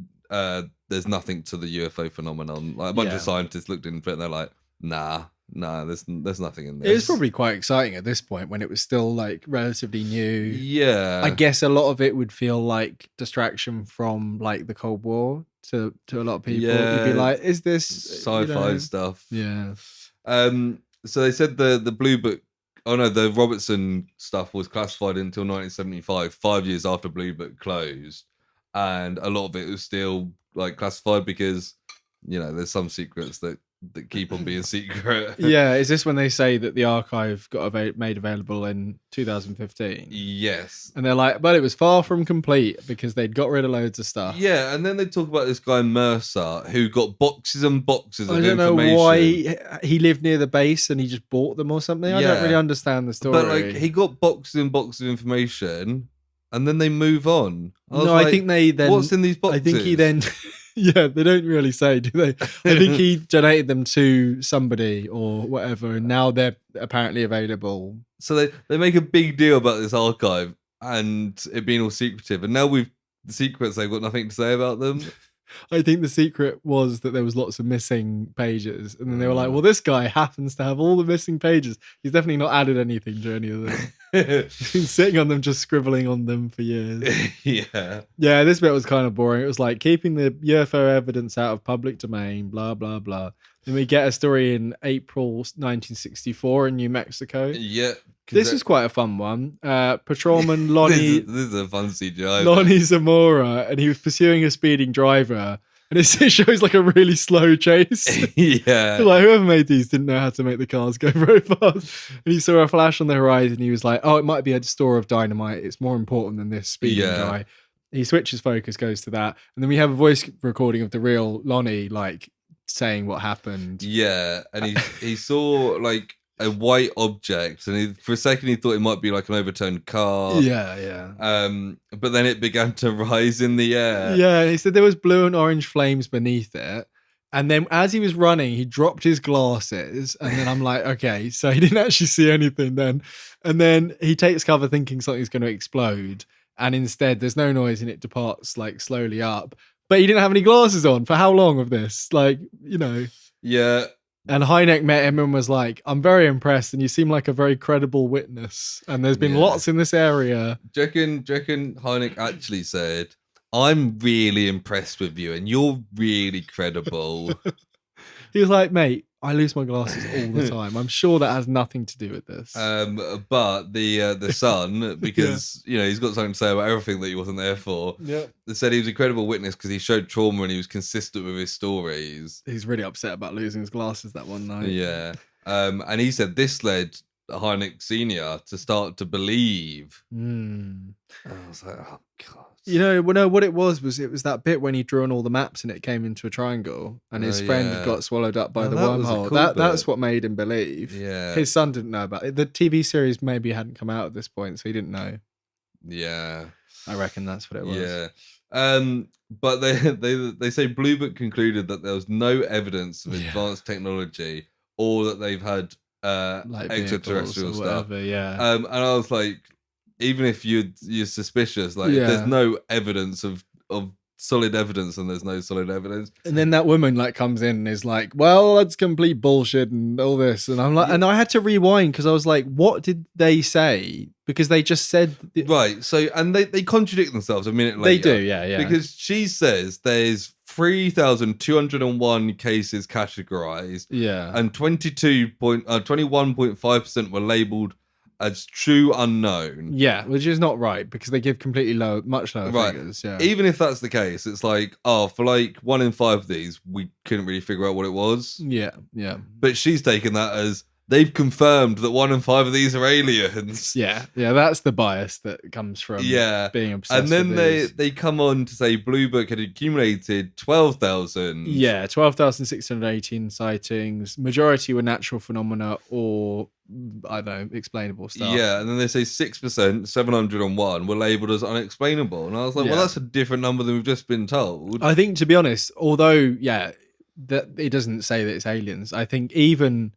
there's nothing to the UFO phenomenon. Like a bunch of scientists looked into it and they're like, nah, there's nothing in this. It was probably quite exciting at this point when it was still like relatively new. Yeah. I guess a lot of it would feel like distraction from like the Cold War to a lot of people. Yeah. You'd be like, is this sci-fi stuff? Yeah. So they said the Blue Book, the Robertson stuff was classified until 1975, 5 years after Blue Book closed. And a lot of it was still like classified because, you know, there's some secrets that that keep on being secret. Yeah, is this when they say that the archive got made available in 2015? Yes. And they're like, but it was far from complete because they'd got rid of loads of stuff. Yeah, and then they talk about this guy Mercer who got boxes and boxes of information. I don't know why he lived near the base and he just bought them or something. I don't really understand the story. But like, he got boxes and boxes of information, and then they move on. I think they then. What's in these boxes? I think he then. Yeah, they don't really say, do they? I think he donated them to somebody or whatever, and now they're apparently available. So they make a big deal about this archive and it being all secretive, and now the secrets, they've got nothing to say about them. I think the secret was that there was lots of missing pages, and then they were like, well, this guy happens to have all the missing pages. He's definitely not added anything to any of them. He's been sitting on them, just scribbling on them for years. Yeah, this bit was kind of boring. It was like keeping the UFO evidence out of public domain, blah blah blah. Then we get a story in April 1964 in New Mexico. Yeah, this is quite a fun one. Patrolman Lonnie. This is a fun CGI. Lonnie Zamora, and he was pursuing a speeding driver. And it shows like a really slow chase. Yeah. Like whoever made these didn't know how to make the cars go very fast. And he saw a flash on the horizon. He was like, oh, it might be a store of dynamite. It's more important than this speeding guy. He switches focus, goes to that. And then we have a voice recording of the real Lonnie, like saying what happened. Yeah. And he saw like a white object, and for a second he thought it might be like an overturned car. Yeah. But then it began to rise in the air. Yeah, he said there was blue and orange flames beneath it. And then as he was running, he dropped his glasses. And then I'm like, okay, so he didn't actually see anything then. And then he takes cover thinking something's going to explode. And instead, there's no noise and it departs like slowly up. But he didn't have any glasses on for how long of this? Like, you know. Yeah. And Hynek met him and was like, I'm very impressed and you seem like a very credible witness. And there's been lots in this area. Do you reckon Hynek actually said, I'm really impressed with you and you're really credible? He was like, mate, I lose my glasses all the time. I'm sure that has nothing to do with this. But the son, because you know he's got something to say about everything that he wasn't there for. Yeah, they said he was a credible witness because he showed trauma and he was consistent with his stories. He's really upset about losing his glasses that one night. Yeah, and he said this led Hynek Senior to start to believe. Mm. I was like, oh god. You know, what it was that bit when he drew on all the maps and it came into a triangle and his friend got swallowed up by the wormhole. That's what made him believe. Yeah. His son didn't know about it. The TV series maybe hadn't come out at this point, so he didn't know. Yeah. I reckon that's what it was. Yeah. But they say Blue Book concluded that there was no evidence of advanced technology or that they've had like extraterrestrial stuff. Whatever, yeah. And I was like, even if you're suspicious, like if there's no evidence of solid evidence, and there's no solid evidence. And then that woman like comes in and is like, well, that's complete bullshit and all this. And I'm like, and I had to rewind because I was like, what did they say? Because they just said right. So and they contradict themselves a minute later. They do, yeah. Because she says there's 3,201 cases categorized. Yeah. And 21.5% were labeled as true unknown. Yeah, which is not right because they give completely much lower figures. Yeah. Even if that's the case, it's like, oh, for like 1 in 5 of these, we couldn't really figure out what it was. Yeah. But she's taken that as they've confirmed that 1 in 5 of these are aliens. Yeah, that's the bias that comes from being obsessed. And then with they come on to say Blue Book had accumulated 12,000. Yeah, 12,618 sightings. Majority were natural phenomena or I don't know, explainable stuff. Yeah, and then they say 6%, 701, were labelled as unexplainable. And I was like, well, that's a different number than we've just been told. I think, to be honest, although, that it doesn't say that it's aliens, I think even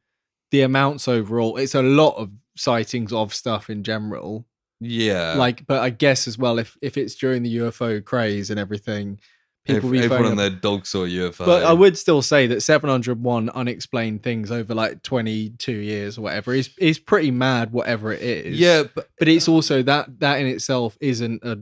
the amounts overall, it's a lot of sightings of stuff in general. Yeah. Like, but I guess as well, if it's during the UFO craze and everything, everyone and their dog saw UFO. But I would still say that 701 unexplained things over like 22 years or whatever is pretty mad, whatever it is. Yeah, but it's also that in itself isn't a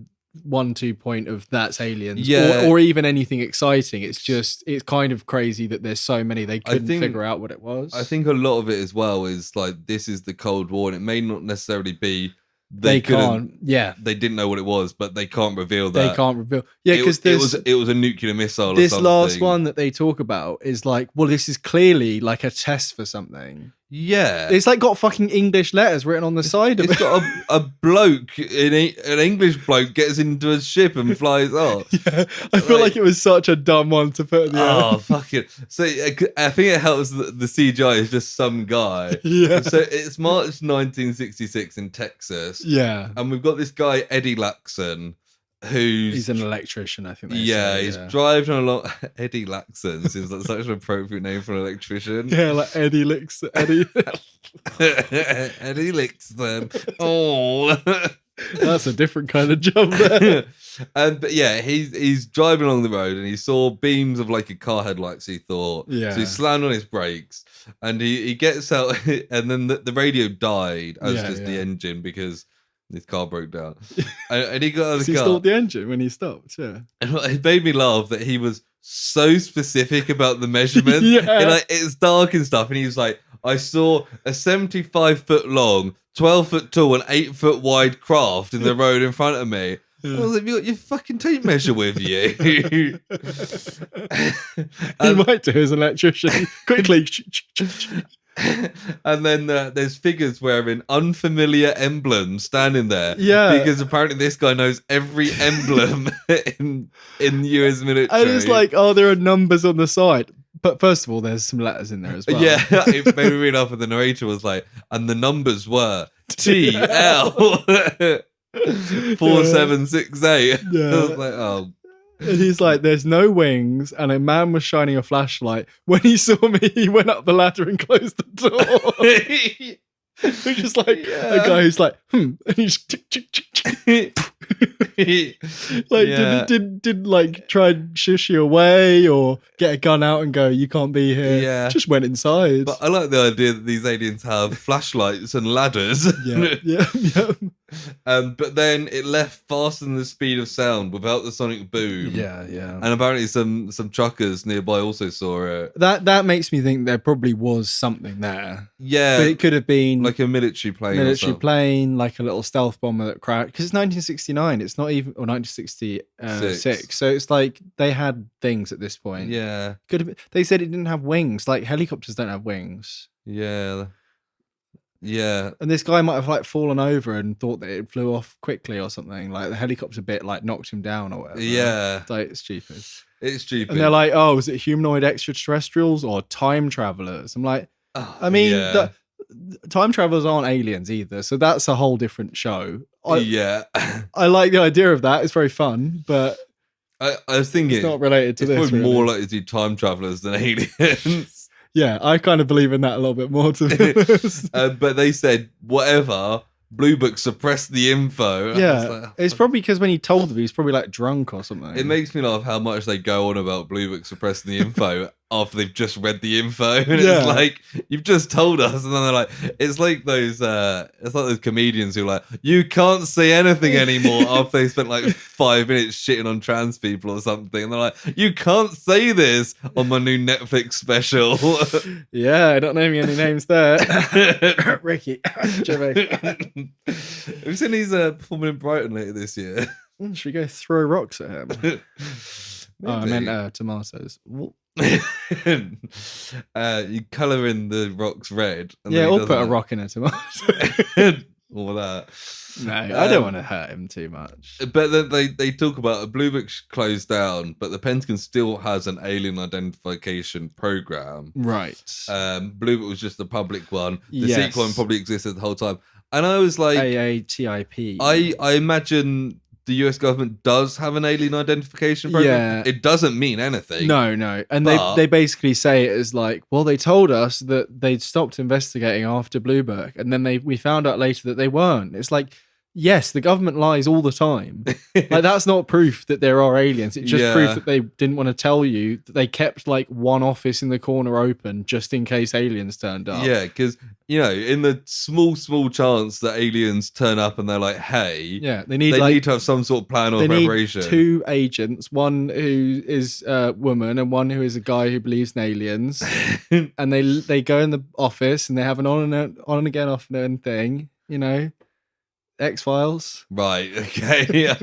1-2 point of that's aliens, or even anything exciting. It's just it's kind of crazy that there's so many they couldn't figure out what it was. I think a lot of it as well is like this is the Cold War, and it may not necessarily be they can't. Yeah, they didn't know what it was, but they can't reveal that. They can't reveal. Yeah, because it was a nuclear missile. This or something. last one that they talk about is like, well, this is clearly like a test for something. Yeah, it's like got fucking English letters written on the side of it. It's got a bloke, an English bloke, gets into a ship and flies off. Yeah, I feel like it was such a dumb one to put in the end. Oh, fuck it. So I think it helps that the CGI is just some guy. Yeah. So it's March 1966 in Texas. Yeah. And we've got this guy, Eddie Laxon, he's an electrician, I think. He's driving along. Eddie Laxon seems like such an appropriate name for an electrician. Yeah, like Eddie licks Eddie. Eddie licks them. Oh, that's a different kind of job there. But yeah, he's driving along the road and he saw beams of like a car headlights. He thought, yeah. So he slammed on his brakes and he gets out, and then the radio died as the engine because his car broke down. And he got out of the car. He stopped the engine when he stopped, yeah. And it made me laugh that he was so specific about the measurements. Yeah. It's dark and stuff. And he was like, I saw a 75-foot long, 12-foot tall, and 8-foot wide craft in the road in front of me. Yeah. I was like, you got your fucking tape measure with you. He might do as an electrician. Quickly. And then there's figures wearing unfamiliar emblems standing there. Yeah. Because apparently this guy knows every emblem in US military. And it's like, oh, there are numbers on the side. But first of all, there's some letters in there as well. Yeah, it made me read off, and the narrator was like, and the numbers were TL 4768. Yeah. I was like, oh. And he's like, there's no wings, and a man was shining a flashlight. When he saw me, he went up the ladder and closed the door. It's just like a guy who's like, and he just like didn't like try and shush you away or get a gun out and go, you can't be here. Yeah, just went inside. But I like the idea that these aliens have flashlights and ladders. Yeah. But then it left faster than the speed of sound without the sonic boom. Yeah. And apparently some truckers nearby also saw it. That makes me think there probably was something there. Yeah, but it could have been like a military plane, like a little stealth bomber that crashed. Because it's 1969, it's not even, or 1966. So it's like they had things at this point. Yeah, could have. They said it didn't have wings. Like helicopters don't have wings. Yeah. And this guy might have like fallen over and thought that it flew off quickly or something. Like the helicopter bit like knocked him down or whatever. Yeah. Like it's stupid. It's stupid. And they're like, oh, is it humanoid extraterrestrials or time travelers? I'm like, I mean, time travelers aren't aliens either. So that's a whole different show. I like the idea of that. It's very fun, but I was thinking it's not related to this. It's probably more likely to be time travelers than aliens. Yeah, I kind of believe in that a little bit more, to be honest. But they said, whatever, Blue Book suppressed the info. Yeah, like, it's probably because when he told them, he was probably like drunk or something. It makes me laugh how much they go on about Blue Book suppressing the info after they've just read the info. And it's like, you've just told us. And then they're like, it's like those comedians who are like, you can't say anything anymore after they spent like 5 minutes shitting on trans people or something. And they're like, you can't say this on my new Netflix special. Yeah, don't name me any names there. Ricky. Jimmy. Have you seen he's performing in Brighton later this year? Should we go throw rocks at him? I meant tomatoes. You colour in the rocks red. And or put a rock in a tomato. All that. No, I don't want to hurt him too much. But then they talk about a Blue Book closed down, but the Pentagon still has an alien identification program. Right. Blue Book was just the public one. The secret one probably existed the whole time. And I was like, AATIP. I imagine the US government does have an alien identification program. Yeah. It doesn't mean anything. No. And they basically say it as like, well, they told us that they'd stopped investigating after Blue Book, and then we found out later that they weren't. It's like, yes, the government lies all the time. Like, that's not proof that there are aliens. It's just proof that they didn't want to tell you, that they kept like one office in the corner open just in case aliens turned up. Yeah, because, in the small chance that aliens turn up and they're like, hey, they need to have some sort of plan or preparation. Need 2 agents, one who is a woman and one who is a guy who believes in aliens. And they go in the office and they have an on and again, off and on thing, X-Files. Right. Okay.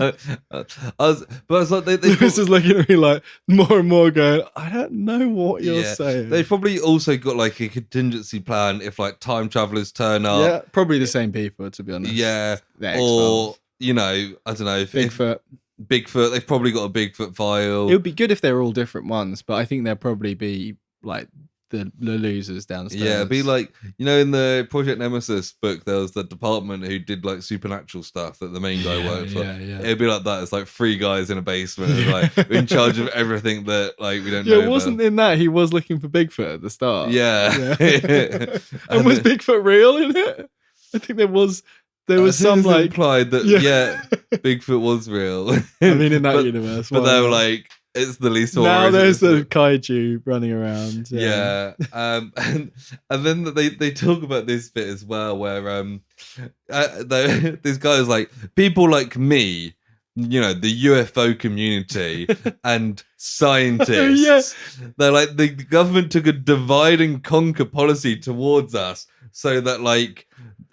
I was like, Lewis is looking at me like more and more, going, I don't know what you're saying. They've probably also got like a contingency plan if like time travelers turn up. Yeah, probably the same people, to be honest. Yeah, or I don't know, Bigfoot. They've probably got a Bigfoot file. It would be good if they were all different ones, but I think they'll probably be like the losers downstairs. Yeah, it'd be like, in the Project Nemesis book, there was the department who did like supernatural stuff that the main guy worked for. Yeah. It'd be like that. It's like 3 guys in a basement, and, like in charge of everything that like we don't know. Yeah, it wasn't in that he was looking for Bigfoot at the start. Yeah. And was Bigfoot real in it? I think there was some like implied that Bigfoot was real. I mean, in that universe, but they were like, it's the least horror. Now there's a kaiju running around. Yeah. And then they talk about this bit as well, where this guy is like, people like me, the UFO community and scientists. They're like, the government took a divide and conquer policy towards us, so that like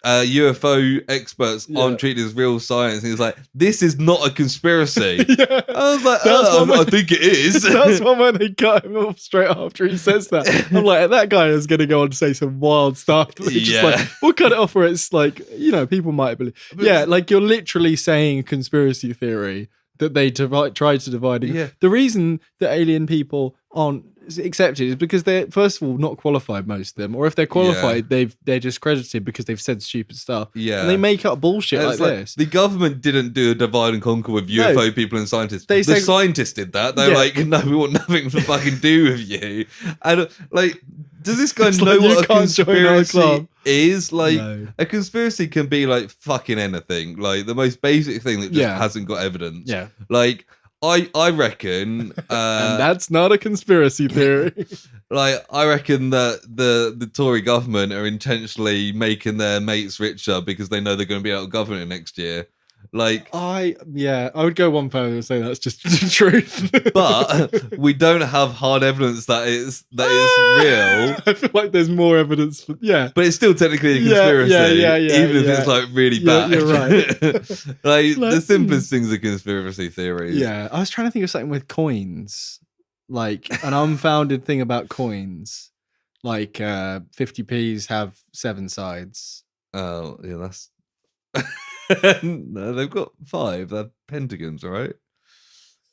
UFO experts aren't treated as real science. And he's like, this is not a conspiracy. I was like, I think it is. That's one when they cut him off straight after he says that. I'm like, that guy is going to go on to say some wild stuff. Just like, we'll cut it off where it's like, people might believe. Like you're literally saying conspiracy theory that they tried to divide. The reason that alien people aren't accepted is because they're, first of all, not qualified, most of them, or if they're qualified, they're discredited because they've said stupid stuff. And they make up bullshit like this. The government didn't do a divide and conquer with UFO people and scientists. The scientists did that. They're like, no, we want nothing to fucking do with you. And like, does this guy know what a conspiracy is? Like, a conspiracy can be like fucking anything. Like the most basic thing that just hasn't got evidence. Yeah. Like, I reckon, and that's not a conspiracy theory. Like, I reckon that the Tory government are intentionally making their mates richer because they know they're going to be out of government next year. Like, I would go one further and say that's just the truth. But we don't have hard evidence that it's real. I feel like there's more evidence. But it's still technically a conspiracy. Even if it's like really bad. You're right. Like the simplest things are conspiracy theories. Yeah, I was trying to think of something with coins, like an unfounded thing about coins, like 50p's have 7 sides. Oh yeah, that's. No, they've got 5. They're pentagons, right?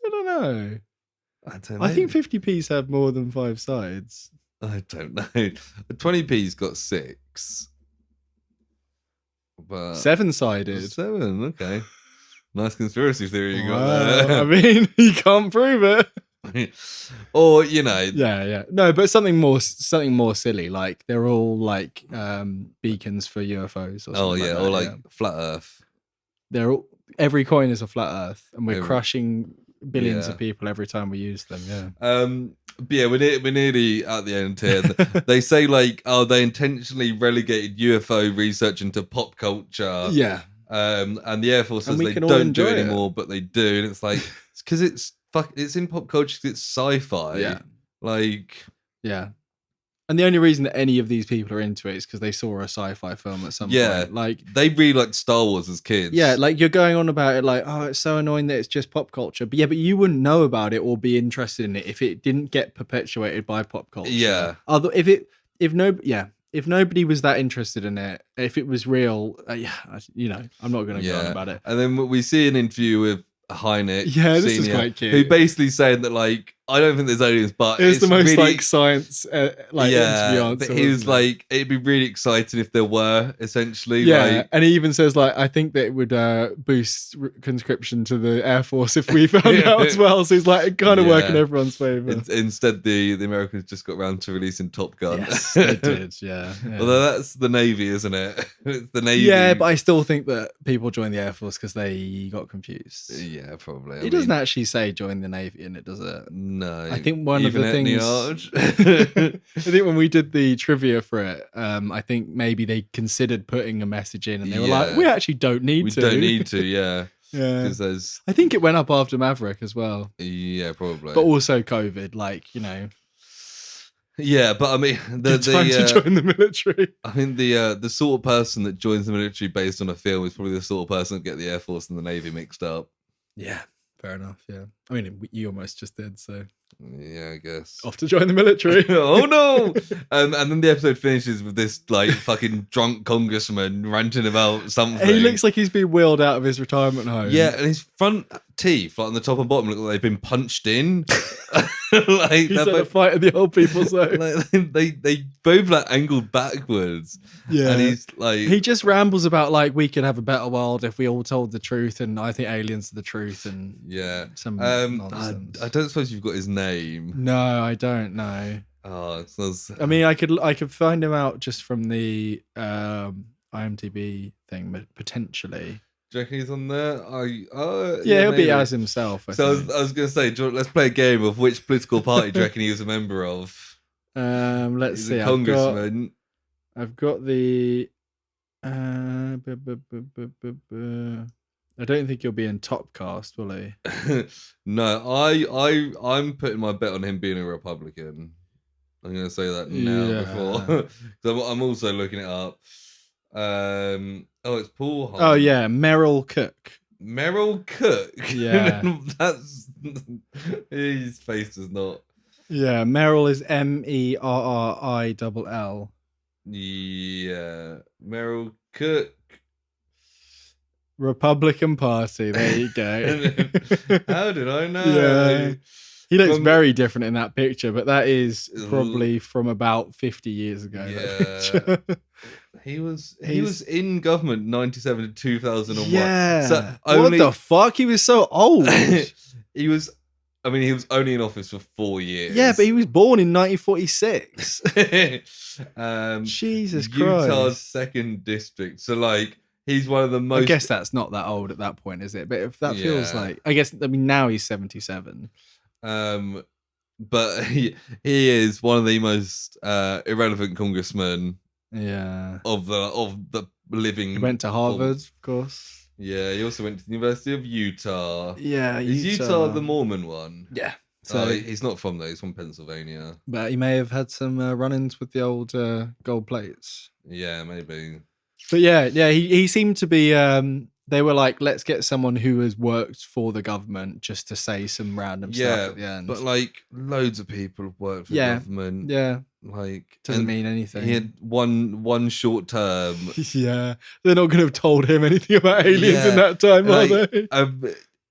I don't know. I think 50p's have more than 5 sides. I don't know. 20p's got 6. But 7-sided. 7, okay. Nice conspiracy theory you got there. I mean, you can't prove it. Or no, but something more silly, like they're all like beacons for UFOs or something or like flat earth. They're all, every coin is a flat earth, and we're crushing billions of people every time we use them. But we're nearly at the end here. They say like, they intentionally relegated UFO research into pop culture. And the Air Force says they don't do it anymore, but they do, and it's like it's because it's in pop culture because it's sci-fi. And the only reason that any of these people are into it is because they saw a sci-fi film at some point. Like they really liked Star Wars as kids. Yeah, like you're going on about it like, oh, it's so annoying that it's just pop culture. But but you wouldn't know about it or be interested in it if it didn't get perpetuated by pop culture. Yeah. If nobody was that interested in it, if it was real, I'm not going to go on about it. And then we see an interview with Hynek, this is quite cute, who basically saying that like, I don't think there's aliens, but it's the most really, like science interview answer. But he was like, it'd be really exciting if there were, essentially. And he even says like, I think that it would boost conscription to the Air Force if we found out as well. So he's like, kind of working everyone's favor. Instead, the Americans just got around to releasing Top Gun. Yes, they did. Yeah. Although that's the Navy, isn't it? It's the Navy. Yeah, but I still think that people join the Air Force because they got confused. Yeah, probably. It doesn't actually say join the Navy in it, does it? No. I think one of the things. I think when we did the trivia for it, I think maybe they considered putting a message in, and they were like, "We actually don't need to. We don't need to." Yeah. Because I think it went up after Maverick as well. Yeah, probably. But also COVID, Yeah, but I mean, time to join the military. I mean, the sort of person that joins the military based on a film is probably the sort of person that get the Air Force and the Navy mixed up. Yeah, fair enough. Yeah, I mean, you almost just did, so yeah, I guess off to join the military. Oh no! And then the episode finishes with this like fucking drunk congressman ranting about something. He looks like he's been wheeled out of his retirement home. Yeah, and his front teeth, like on the top and bottom, look like they've been punched in. Like he's had a fight of the old people. So like, they both like angled backwards. Yeah, and he's like, he just rambles about like we could have a better world if we all told the truth, and I think aliens are the truth, and some nonsense. I don't suppose you've got his name. No, I don't know. Oh, I mean, I could find him out just from the IMDb thing, but potentially. Do you reckon he's on there? Yeah, he'll be as himself. I was going to say, let's play a game of which political party do you reckon he was a member of? Let's see. Congressman. I've got the. I don't think he'll be in Top Cast, will he? No, I'm putting my bet on him being a Republican. I'm going to say that now before. So I'm also looking it up. It's Paul Hunt. Oh yeah, Merrill Cook. Merrill Cook. Yeah, that's his face does not. Yeah, Merrill is Merrill. Yeah, Merrill Cook. Republican Party. There you go. How did I know? Yeah. He looks very different in that picture, but that is probably from about 50 years ago. Yeah. He was in government 97 to 2001. Yeah. So what the fuck? He was so old. he was only in office for 4 years. Yeah, but he was born in 1946. Jesus Christ. Utah's 2nd district. So like he's one of the most. I guess that's not that old at that point, is it? But if that feels like, I mean, now he's 77. But he is one of the most irrelevant congressmen. Yeah. Of the living. He went to Harvard, of course. Yeah, he also went to the University of Utah. Yeah, is Utah the Mormon one? Yeah. So he's not from there. He's from Pennsylvania. But he may have had some run-ins with the old gold plates. Yeah, maybe. But yeah, he seemed to be. They were like, let's get someone who has worked for the government just to say some random stuff at the end. But like, loads of people have worked for government. Yeah, like doesn't mean anything. He had one short term. Yeah, they're not going to have told him anything about aliens in that time, are they?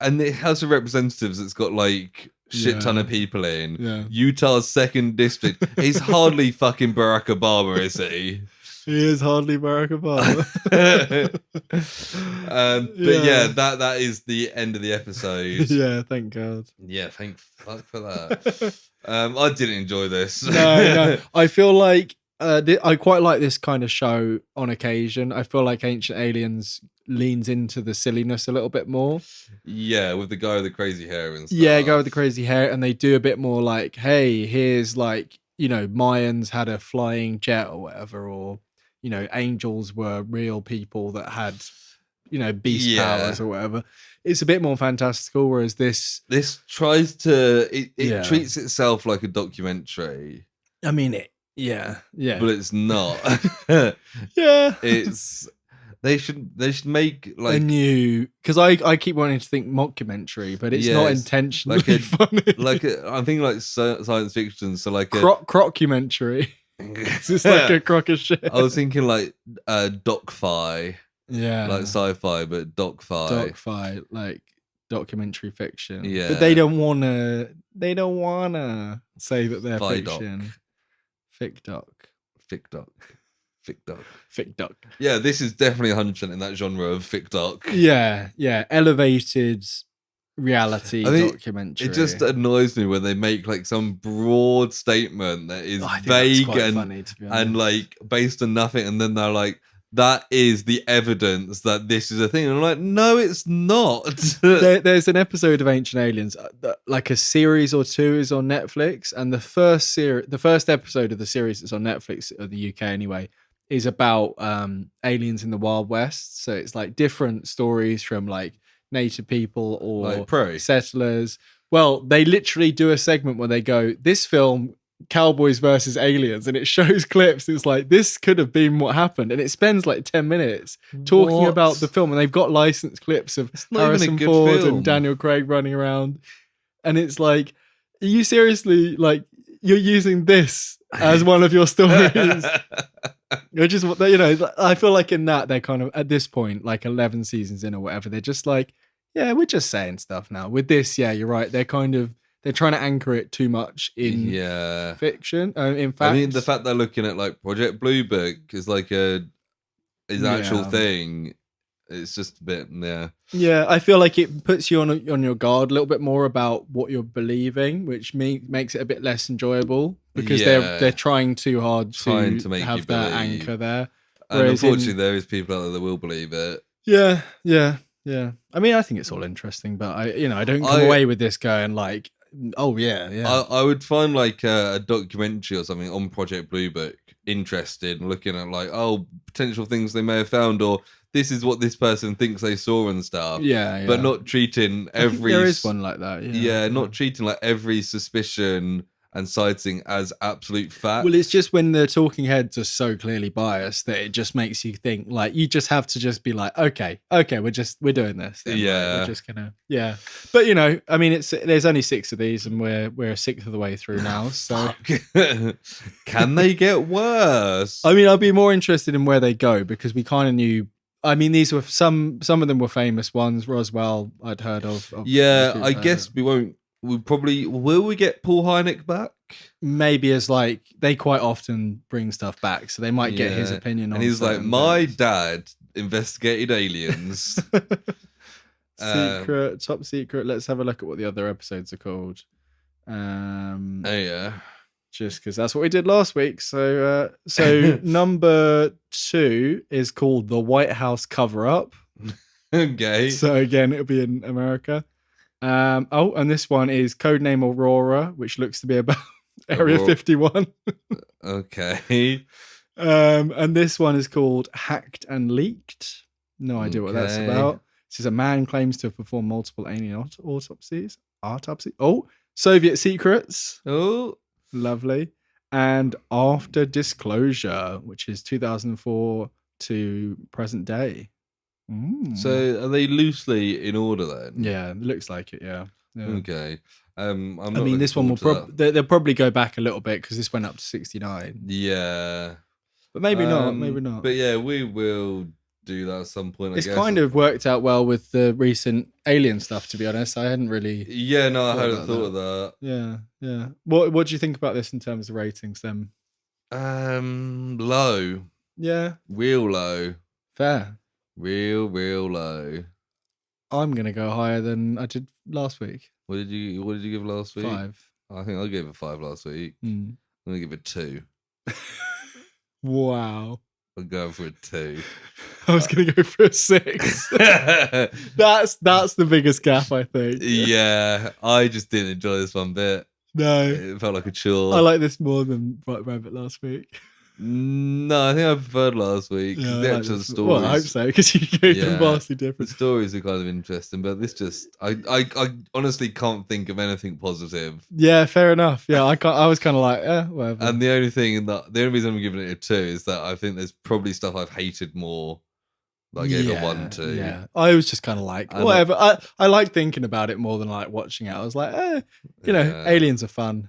And the House of Representatives, it's got like shit ton of people in. Yeah. Utah's 2nd district. He's hardly fucking Barack Obama, is he? He is hardly Barack Obama. But yeah, that is the end of the episode. Yeah, thank God. Yeah, thank fuck for that. I didn't enjoy this. No. I feel like I quite like this kind of show on occasion. I feel like Ancient Aliens leans into the silliness a little bit more. Yeah, with the guy with the crazy hair and stuff. Yeah, guy with the crazy hair, and they do a bit more like, hey, here's like, Mayans had a flying jet or whatever, or angels were real people that had, beast powers or whatever. It's a bit more fantastical, whereas this tries to it treats itself like a documentary. I mean yeah, but it's not. Yeah, it's they should make like a new, because I keep wanting to think mockumentary, but it's not intentionally funny. I'm thinking like science fiction, so like a crockumentary. It's just like a crock of shit. I was thinking like doc-fi. Yeah. Like sci-fi, but doc-fi. Doc-fi, like documentary fiction. Yeah. But they don't wanna say that they're fiction. Fic doc. Yeah, this is definitely 100% in that genre of fic doc. Yeah. Elevated reality documentary. It just annoys me when they make like some broad statement that is vague funny, to be honest. And like based on nothing, and then they're like, that is the evidence that this is a thing. And I'm like, no, it's not. There's an episode of Ancient Aliens, like a series or two is on Netflix, and the first episode of the series that's on Netflix, of the UK anyway, is about aliens in the Wild West. So it's like different stories from like native people or like settlers. Well, they literally do a segment where they go, this film Cowboys versus aliens, and it shows clips. It's like, this could have been what happened, and it spends like 10 minutes talking about the film, and they've got licensed clips of Harrison Ford and Daniel Craig running around, and it's like, are you seriously, like, you're using this as one of your stories? You're just, I feel like in that, they're kind of, at this point, like 11 seasons in or whatever, they're just like, yeah, we're just saying stuff now. With this, yeah, you're right. They're trying to anchor it too much in fiction. In fact, I mean, the fact they're looking at like Project Blue Book is like is an actual thing. It's just a bit, Yeah, I feel like it puts you on your guard a little bit more about what you're believing, which makes it a bit less enjoyable because they're trying too hard to make have that anchor there. And unfortunately, there is people out there that will believe it. Yeah. I mean, I think it's all interesting, but I don't come away with this going like, oh yeah. I would find like a documentary or something on Project Blue Book interested and looking at like, potential things they may have found, or this is what this person thinks they saw and stuff. Yeah. But not treating every. There is one like that. Yeah, not treating like every suspicion and sighting as absolute fact. Well, it's just when the talking heads are so clearly biased that it just makes you think, like, you just have to just be like, okay, we're doing this. Then, we're just gonna, But I mean, there's only 6 of these, and we're a sixth of the way through now. So can they get worse? I mean, I'd be more interested in where they go, because we kind of knew. I mean, these were some of them were famous ones. Roswell, I'd heard of. I guess we won't. Will we get Paul Hynek back? Maybe, as like, they quite often bring stuff back, so they might get his opinion on. And he's like, my dad investigated aliens. Top secret. Let's have a look at what the other episodes are called. Just because that's what we did last week. So number 2 is called The White House Cover-Up. Okay. So again, it'll be in America. And this one is Codename Aurora, which looks to be about Area 51. Okay. And this one is called Hacked and Leaked. No idea what that's about. It says a man claims to have performed multiple alien autopsies. Oh, Soviet secrets. Oh, lovely. And After Disclosure, which is 2004 to present day. So are they loosely in order then? Yeah, it looks like it. Yeah. Okay. I mean, this one will they'll probably go back a little bit because this went up to 69. Yeah, but maybe not. Maybe not. But yeah, we will do that at some point. It's kind of worked out well with the recent alien stuff. To be honest, I hadn't really. Yeah, no, I hadn't thought of that. Yeah. What do you think about this in terms of ratings then? Low. Yeah. Real low. Fair. Real low. I'm gonna go higher than I did last week. What did you give last week? 5. I think I gave it 5 last week. I'm gonna give it 2. Wow. I'm going for a 2. I was gonna go for a 6. That's the biggest gap, I think. Yeah, I just didn't enjoy this one bit. No, it felt like a chore. I like this more than White Rabbit last week. No, I think I preferred last week. Yeah, the actual stories. Well, I hope so, because you gave them vastly different. The stories are kind of interesting, but this just, I honestly can't think of anything positive. Yeah, fair enough. Yeah, I was kind of like, whatever. And the only reason I'm giving it a 2 is that I think there's probably stuff I've hated more that I gave a 1 to. Yeah, I was just kind of like, whatever. I like thinking about it more than like watching it. I was like, aliens are fun.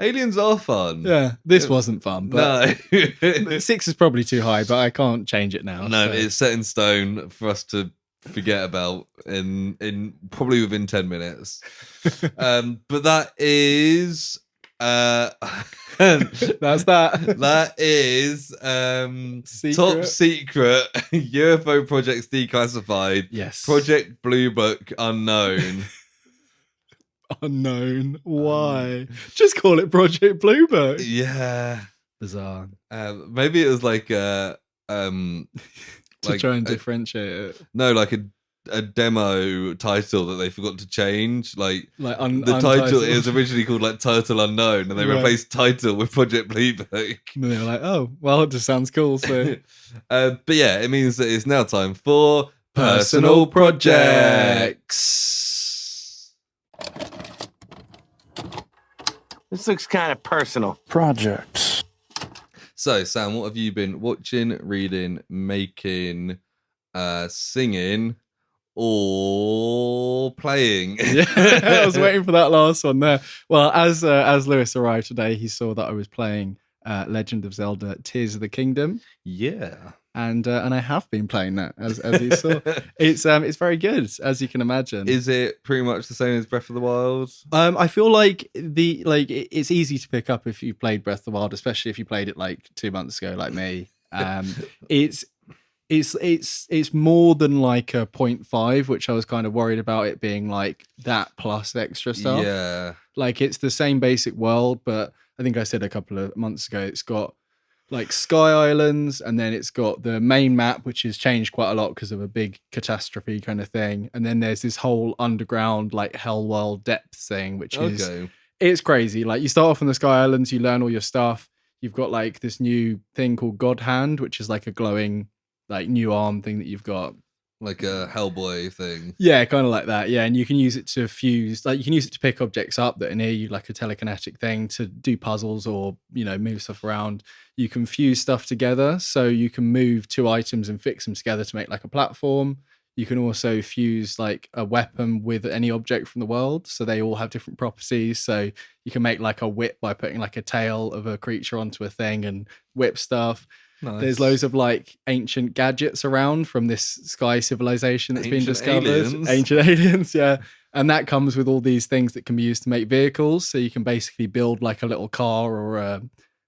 Aliens are fun. Yeah, this wasn't fun. But no. 6 is probably too high, but I can't change it now. No, it's set in stone for us to forget about in probably within 10 minutes. But that is that's that. That is Top Secret UFO Projects Declassified. Yes. Project Blue Book Unknown. Unknown. Why? Just call it Project Blue Book. Yeah. Bizarre. Maybe it was like to try and differentiate it. No, like a demo title that they forgot to change. The untitled. title is originally called like Title Unknown, and they replaced title with Project Blue Book. And they were like, oh, well, it just sounds cool. So, but yeah, it means that it's now time for Personal Projects. This looks kind of personal. Projects. So, Sam, what have you been watching, reading, making, singing, or playing? Yeah, I was waiting for that last one there. Well, as Lewis arrived today, he saw that I was playing Legend of Zelda: Tears of the Kingdom. Yeah. And I have been playing that as you saw. It's very good, as you can imagine. Is it pretty much the same as Breath of the Wild? I feel like it's easy to pick up if you played Breath of the Wild, especially if you played it like 2 months ago, like me. It's more than like a 0.5, which I was kind of worried about it being like that plus extra stuff. Yeah. Like it's the same basic world, but I think I said a couple of months ago, it's got like Sky Islands, and then it's got the main map, which has changed quite a lot because of a big catastrophe kind of thing. And then there's this whole underground like hell world depth thing, which is it's crazy. Like you start off on the Sky Islands, you learn all your stuff. You've got like this new thing called God Hand, which is like a glowing like new arm thing that you've got. Like a Hellboy thing. Yeah, kind of like that. Yeah, and you can use it to fuse, like you can use it to pick objects up that are near you, like a telekinetic thing, to do puzzles or, you know, move stuff around. You can fuse stuff together, so you can move 2 items and fix them together to make like a platform. You can also fuse like a weapon with any object from the world, so they all have different properties. So you can make like a whip by putting like a tail of a creature onto a thing and whip stuff. Nice. There's loads of like ancient gadgets around from this sky civilization that's been discovered. Ancient aliens, yeah. And that comes with all these things that can be used to make vehicles. So you can basically build like a little car or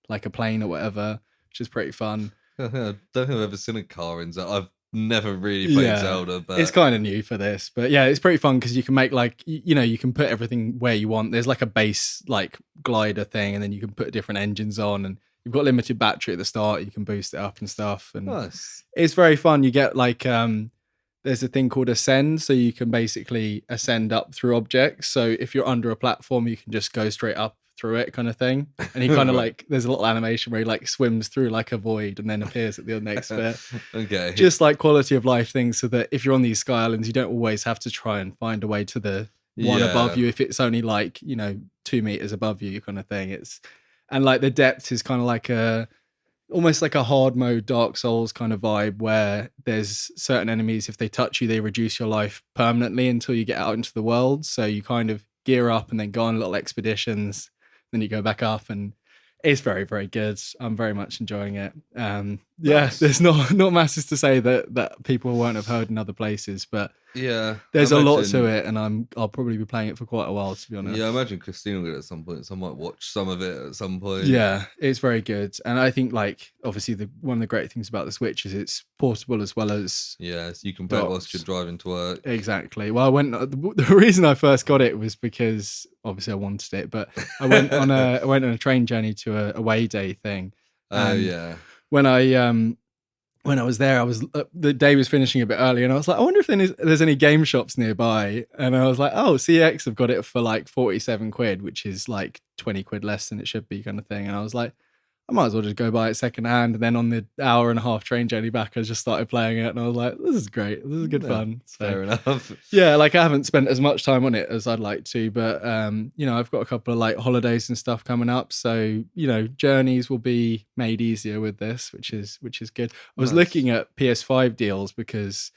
like a plane or whatever, which is pretty fun. I don't think I've ever seen a car in Zelda. I've never really played Zelda, but it's kind of new for this. But yeah, it's pretty fun because you can make like, you know, you can put everything where you want. There's like a base like glider thing, and then you can put different engines on, and you've got limited battery at the start. You can boost it up and stuff. And nice. It's very fun. You get like, there's a thing called ascend. So you can basically ascend up through objects. So if you're under a platform, you can just go straight up through it kind of thing. And he kind of like, there's a little animation where he like swims through like a void and then appears at the next bit. Okay. Just like quality of life things, so that if you're on these Sky Islands, you don't always have to try and find a way to the one above you if it's only like, you know, 2 meters above you kind of thing. And like the depth is kind of like almost like a hard mode Dark Souls kind of vibe, where there's certain enemies, if they touch you, they reduce your life permanently until you get out into the world. So you kind of gear up and then go on little expeditions, then you go back up, and it's very, very good. I'm very much enjoying it. Nice. There's not masses to say that people won't have heard in other places, but yeah, there's a lot to it, and I'll probably be playing it for quite a while, to be honest. Yeah, I imagine Christine will get it at some point, so I might watch some of it at some point. Yeah, it's very good, and I think like obviously one of the great things about the Switch is it's portable as well as so you can play it whilst you're driving to work. Exactly. Well, the reason I first got it was because obviously I wanted it, but I went on a train journey to a away day thing. Oh yeah. When I was there, I was the day was finishing a bit early, and I was like, I wonder if there's any game shops nearby. And I was like, oh, CX have got it for like 47 quid, which is like 20 quid less than it should be, kind of thing. And I was like, I might as well just go buy it secondhand. And then on the hour and a half train journey back, I just started playing it, and I was like, this is great. This is good fun. So, fair enough. Yeah, like I haven't spent as much time on it as I'd like to, but you know, I've got a couple of like holidays and stuff coming up, so you know, journeys will be made easier with this, which is good. I was looking at PS5 deals because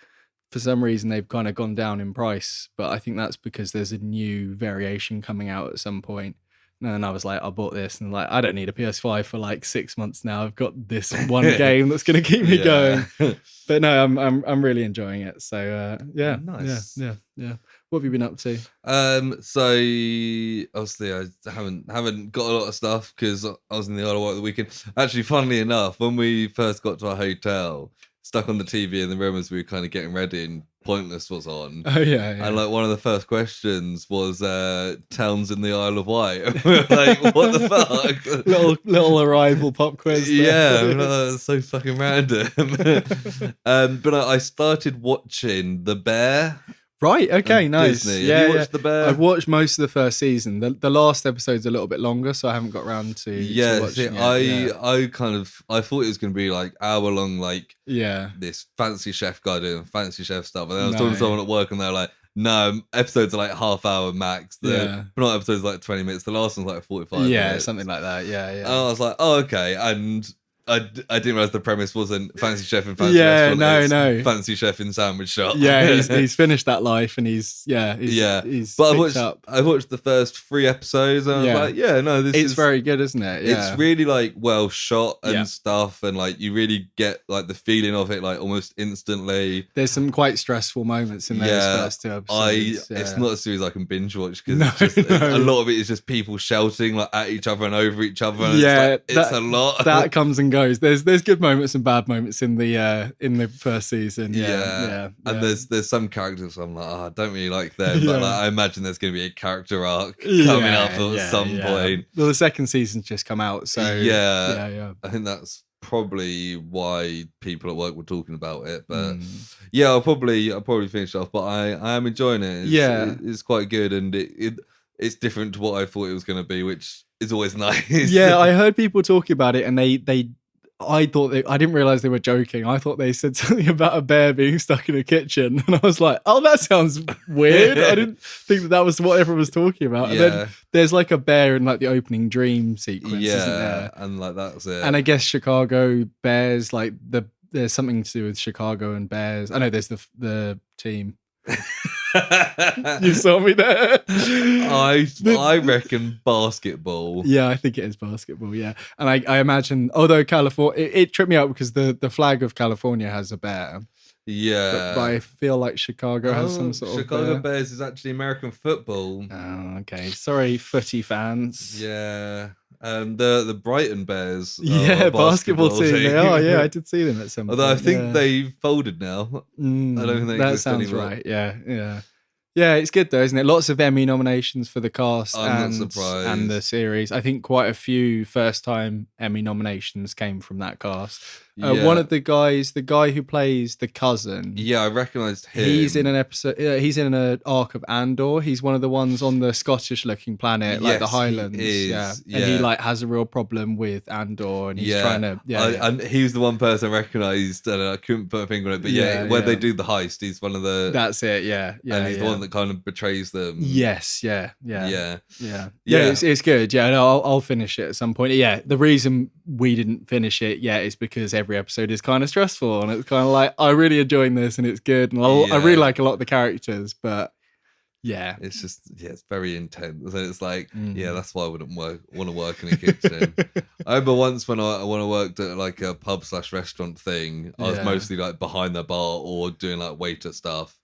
for some reason they've kind of gone down in price, but I think that's because there's a new variation coming out at some point. And then I was like, I bought this, and like, I don't need a PS5 for like 6 months now. I've got this one game that's going to keep me going. But no, I'm really enjoying it. So yeah, nice. Yeah. What have you been up to? So obviously I haven't got a lot of stuff because I was in the Isle of Wight the weekend. Actually, funnily enough, when we first got to our hotel, stuck on the TV in the room as we were kind of getting ready, and Pointless was on. Oh yeah. And like one of the first questions was towns in the Isle of Wight. We were like, what the fuck? little arrival pop quiz there. Yeah, that's so fucking random. But I started watching The Bear. Right, okay, nice. Disney. Yeah, have you watched The Bear? I've watched most of the first season. The last episode's a little bit longer, so I haven't got around to watching it. I thought it was going to be like hour long, like this fancy chef guy doing fancy chef stuff. And then I was talking to someone at work, and they're like, No, episodes are like half hour max. Not episodes like 20 minutes. The last one's like 45 minutes. Yeah, something like that. Yeah. And I was like, oh, okay. And I didn't realize the premise wasn't fancy chef in fancy restaurant. No. Fancy chef in sandwich shop. Yeah, he's finished that life and he's but I watched the first 3 episodes and I was like, this is very good, isn't it? Yeah. It's really like well shot and stuff, and like you really get like the feeling of it like almost instantly. There's some quite stressful moments in those first 2 episodes. It's not a series I can binge watch because a lot of it is just people shouting like at each other and over each other. And it's a lot. That comes and goes. There's good moments and bad moments in the first season. Yeah. And there's some characters I'm like, I don't really like them, but like, I imagine there's going to be a character arc coming up at some point. Well, the second season's just come out, so I think that's probably why people at work were talking about it. But I'll probably finish off. But I am enjoying it. It's quite good, and it's different to what I thought it was going to be, which is always nice. Yeah, I heard people talking about it, and I didn't realize they were joking. I thought they said something about a bear being stuck in a kitchen, and I was like, "Oh, that sounds weird." I didn't think that was what everyone was talking about. And then there's like a bear in like the opening dream sequence, isn't there? And like that's it. And I guess Chicago Bears, like there's something to do with Chicago and Bears. I know there's the team. You saw me there. I reckon basketball. Yeah, I think it is basketball. Yeah, and I imagine, although California, it tripped me out because the flag of California has a bear. Yeah, but I feel like Chicago has some sort of Chicago Bears is actually American football. Oh, okay. Sorry, footy fans. Yeah. The Brighton Bears. Basketball team. They are. Yeah, I did see them at some point. Although I think they folded now. I don't think they that sounds anymore. Right. Yeah. Yeah, it's good though, isn't it? Lots of Emmy nominations for the cast and the series. I think quite a few first-time Emmy nominations came from that cast. One of the guy who plays the cousin. Yeah, I recognised him. He's in an episode. He's in an arc of Andor. He's one of the ones on the Scottish-looking planet, like the Highlands. And he like has a real problem with Andor, and he's trying to. And he was the one person I recognised, and I couldn't put a finger on it. But when they do the heist, he's one of the. That's it. Yeah. And he's the one that kind of betrays them. Yes. Yeah. It's good. Yeah, no, I'll finish it at some point. Yeah, the reason we didn't finish it yet is because every episode is kind of stressful, and it's kind of like I'm really enjoying this, and it's good, and I really like a lot of the characters, but it's just it's very intense, and it's like that's why I wouldn't want to work in a kitchen. I remember once when I worked at like a pub/restaurant thing, I was mostly like behind the bar or doing like waiter stuff,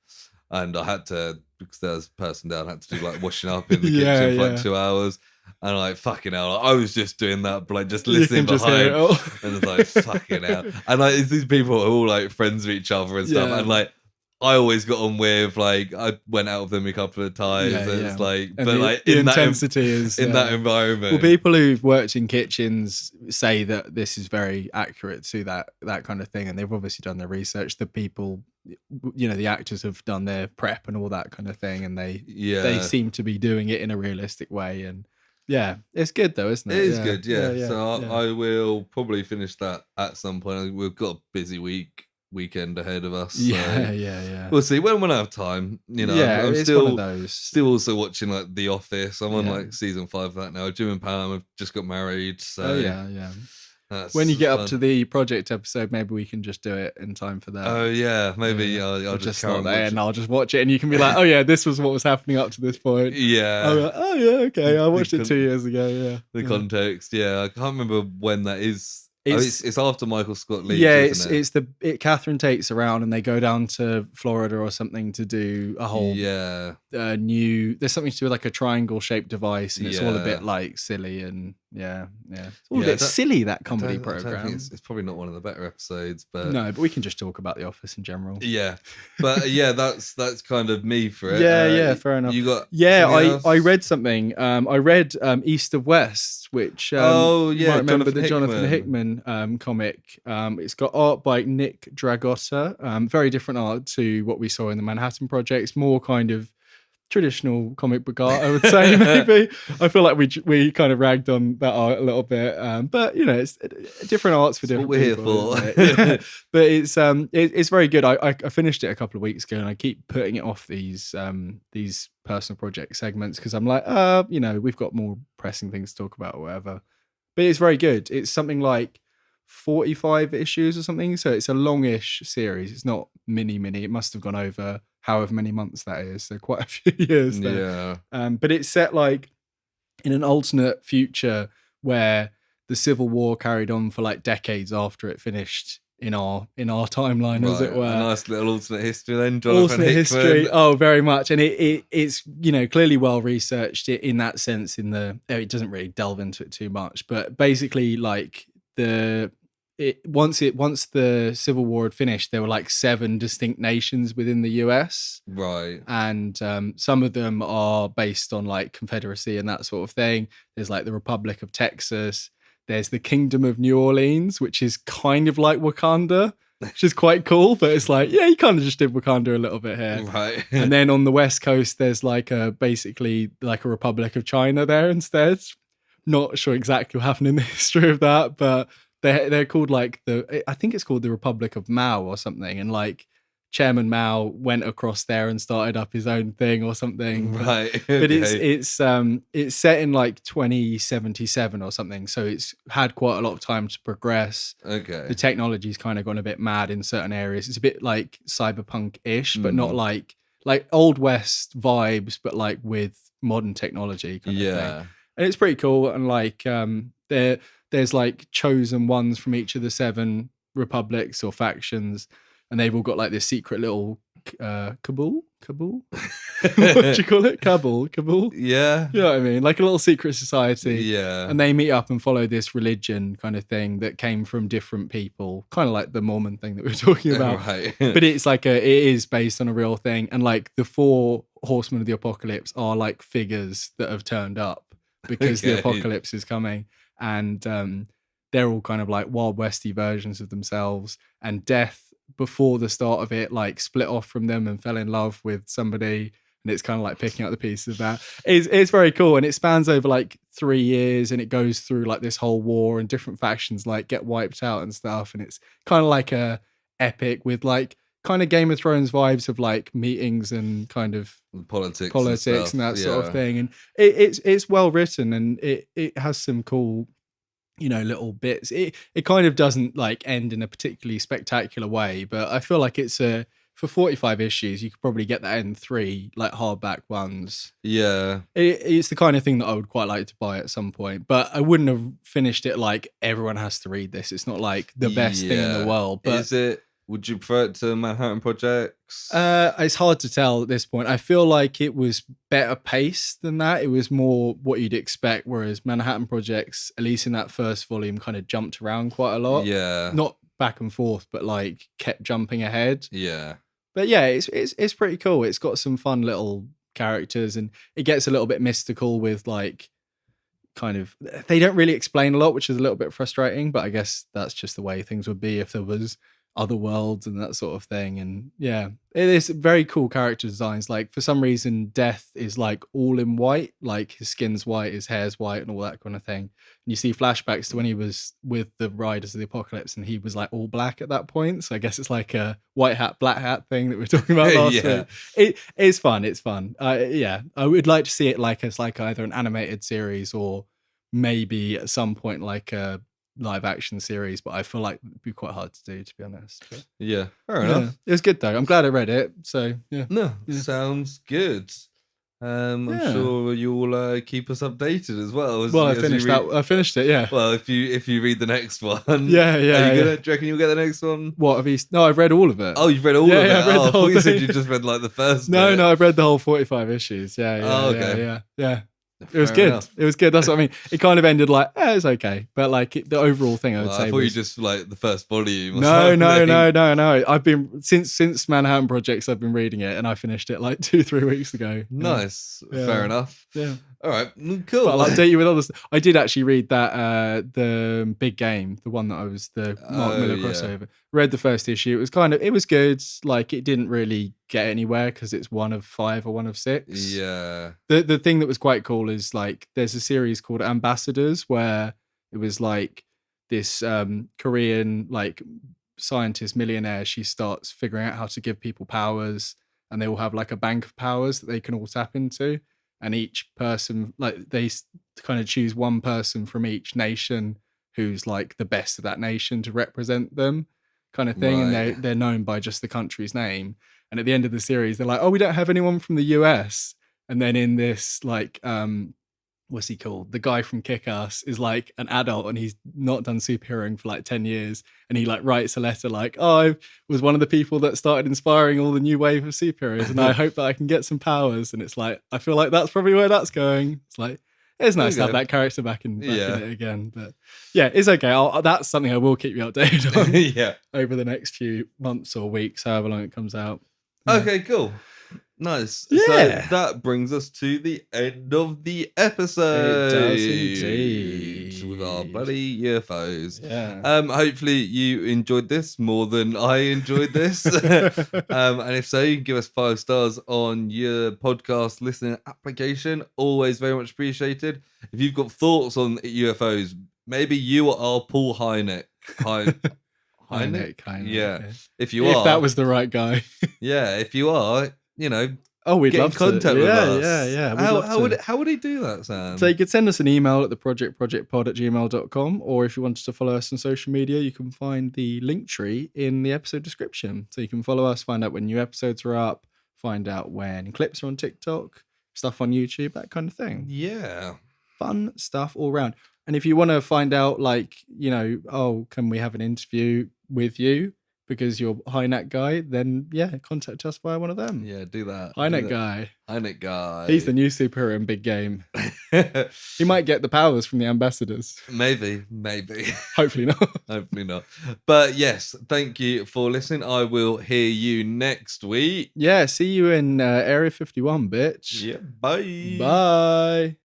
and I had to, because there was a person down, I had to do like washing up in the kitchen for like 2 hours. And like fucking hell, I was just doing that, but like just listening behind, and it's like fucking hell. And like these people are all like friends with each other and stuff, and like I always got on with, like I went out with them a couple of times, and it's like, and but like the intensity is in that environment. Well, people who've worked in kitchens say that this is very accurate to that kind of thing, and they've obviously done their research. The people, the actors have done their prep and all that kind of thing, and they seem to be doing it in a realistic way. And yeah, it's good though, isn't it? It is good, yeah. So I will probably finish that at some point. We've got a busy weekend ahead of us. Yeah. We'll see when I have time. I'm still one of those. Still also watching like The Office. I'm on like season 5 of that now. Jim and Pam have just got married. So yeah. When you get up to the project episode, maybe we can just do it in time for that. Oh yeah, maybe I'll just slot there and I'll just watch it, and you can be like, oh yeah, this was what was happening up to this point. Yeah. I'm like, oh yeah, okay, I watched it 2 years ago. Yeah. The context, I can't remember when that is. It's after Michael Scott leaves. Yeah, isn't it? Catherine takes around, and they go down to Florida or something to do a whole new. There's something to do with like a triangle shaped device, and it's all a bit like silly and it's all a bit silly, that comedy program. It's probably not one of the better episodes, but no, but we can just talk about The Office in general. Yeah, but that's kind of me for it. Yeah, fair enough. You got I read something. I read East of West, which you might remember the Jonathan Hickman comic. It's got art by Nick Dragotta. Very different art to what we saw in the Manhattan Projects. More kind of traditional comic book art, I would say. Maybe I feel like we kind of ragged on that art a little bit, but it's different arts for different people. What we're here for. Yeah. But it's very good. I finished it a couple of weeks ago, and I keep putting it off these personal project segments because I'm like, we've got more pressing things to talk about or whatever. But it's very good. It's something like 45 issues or something, so it's a longish series. It's not mini. It must have gone over however many months that is, so quite a few years there. Yeah. But it's set like in an alternate future where the Civil War carried on for like decades after it finished in our timeline, right, as it were. A nice little alternate history then, Jonathan Hickman. History. Oh, very much. And it's clearly well researched in that sense. It doesn't really delve into it too much, but basically like once the Civil War had finished, there were like 7 distinct nations within the US. Right. And some of them are based on like Confederacy and that sort of thing. There's like the Republic of Texas. There's the Kingdom of New Orleans, which is kind of like Wakanda, which is quite cool. But it's like, yeah, you kind of just did Wakanda a little bit here. Right. And then on the West Coast, there's like basically like a Republic of China there instead. Not sure exactly what happened in the history of that, but they're called like I think it's called the Republic of Mao or something, and like Chairman Mao went across there and started up his own thing or something. Right. But it's set in like 2077 or something, so it's had quite a lot of time to progress. Okay. The technology's kind of gone a bit mad in certain areas. It's a bit like cyberpunk-ish, but not like Old West vibes, but like with modern technology kind of thing. And it's pretty cool. And like there's like chosen ones from each of the 7 republics or factions, and they've all got like this secret little cabal. What do you call it? Cabal. Yeah. You know what I mean? Like a little secret society. Yeah. And they meet up and follow this religion kind of thing that came from different people, kind of like the Mormon thing that we were talking about. Right. But it's like it is based on a real thing, and like the 4 horsemen of the apocalypse are like figures that have turned up because the apocalypse is coming. And they're all kind of like Wild Westy versions of themselves. And Death, before the start of it, like split off from them and fell in love with somebody. And it's kind of like picking up the pieces of that. It's very cool. And it spans over like 3 years, and it goes through like this whole war, and different factions like get wiped out and stuff. And it's kind of like a epic with like kind of Game of Thrones vibes of like meetings and kind of politics and that sort of thing. And it's well written, and it has some cool, little bits. It kind of doesn't like end in a particularly spectacular way, but I feel like it's for 45 issues, you could probably get that in 3 like hardback ones. Yeah. It's the kind of thing that I would quite like to buy at some point, but I wouldn't have finished it like everyone has to read this. It's not like the best thing in the world. But would you prefer it to Manhattan Projects? It's hard to tell at this point. I feel like it was better paced than that. It was more what you'd expect, whereas Manhattan Projects, at least in that first volume, kind of jumped around quite a lot. Yeah. Not back and forth, but like kept jumping ahead. Yeah. But yeah, it's pretty cool. It's got some fun little characters, and it gets a little bit mystical with like kind of, they don't really explain a lot, which is a little bit frustrating, but I guess that's just the way things would be if there was other worlds and that sort of thing. And yeah, it is very cool character designs. Like for some reason, Death is like all in white, like his skin's white, his hair's white, and all that kind of thing. And you see flashbacks to when he was with the Riders of the Apocalypse, and he was like all black at that point. So I guess it's like a white hat, black hat thing that we were talking about last week. It's fun. It's fun. I would like to see it like as like either an animated series or maybe at some point like a live action series, but I feel like it'd be quite hard to do, to be honest. But, yeah, fair enough. It was good though. I'm glad I read it. So yeah. No, sounds good. I'm sure you'll keep us updated as well. I finished it. Yeah. Well, if you read the next one, yeah. Do you reckon you'll get the next one? What have you? No, I've read all of it. Oh, you've read all of it. Yeah, I've read the whole thing. You said you just read like the first. No, I've read the whole 45 issues. Yeah. It was good. Enough. It was good. That's what I mean. It kind of ended like, it's okay. But like the overall thing, I would say. I thought you just like the first volume. No. I've been since Manhattan Projects. I've been reading it, and I finished it like 2-3 weeks ago. Nice. Yeah. Fair enough. Yeah. All right, cool. But I'll update you with others. I did actually read that the Big Game, the one that I was the Mark Miller crossover. Read the first issue. It was good. Like it didn't really get anywhere because it's 1 of 5 or 1 of 6. Yeah. The thing that was quite cool is like there's a series called Ambassadors where it was like this Korean like scientist millionaire. She starts figuring out how to give people powers, and they all have like a bank of powers that they can all tap into. And each person, like they kind of choose one person from each nation who's like the best of that nation to represent them, kind of thing. Right. And they're known by just the country's name. And at the end of the series, they're like, oh, we don't have anyone from the US. And then in this like what's he called? The guy from Kick-Ass is like an adult and he's not done superheroing for like 10 years. And he like writes a letter like, oh, I was one of the people that started inspiring all the new wave of superheroes. And I hope that I can get some powers. And it's like, I feel like that's probably where that's going. It's like, it's nice to have that character back in it again. But yeah, it's okay. That's something I will keep you updated on over the next few months or weeks, however long it comes out. Okay, cool. Nice. Yeah. So that brings us to the end of the episode. It does indeed. With our bloody UFOs. Yeah. Hopefully you enjoyed this more than I enjoyed this. And if so, you can give us 5 stars on your podcast listening application. Always very much appreciated. If you've got thoughts on UFOs, maybe you are Paul Hynek. Hynek? Yeah. Okay. If that was the right guy. Yeah, if you are, we'd get love in contact with us. Yeah. How would he do that, Sam? So you could send us an email at theprojectpod@gmail.com, or if you wanted to follow us on social media, you can find the link tree in the episode description. So you can follow us, find out when new episodes are up, find out when clips are on TikTok, stuff on YouTube, that kind of thing. Yeah. Fun stuff all around. And if you want to find out, can we have an interview with you because you're Hynek guy, then contact us via one of them. Yeah, do that. Hynek guy. Hynek guy. He's the new superhero in Big Game. He might get the powers from the ambassadors. Maybe. Hopefully not. Hopefully not. But yes, thank you for listening. I will hear you next week. Yeah, see you in Area 51, bitch. Yeah, bye. Bye.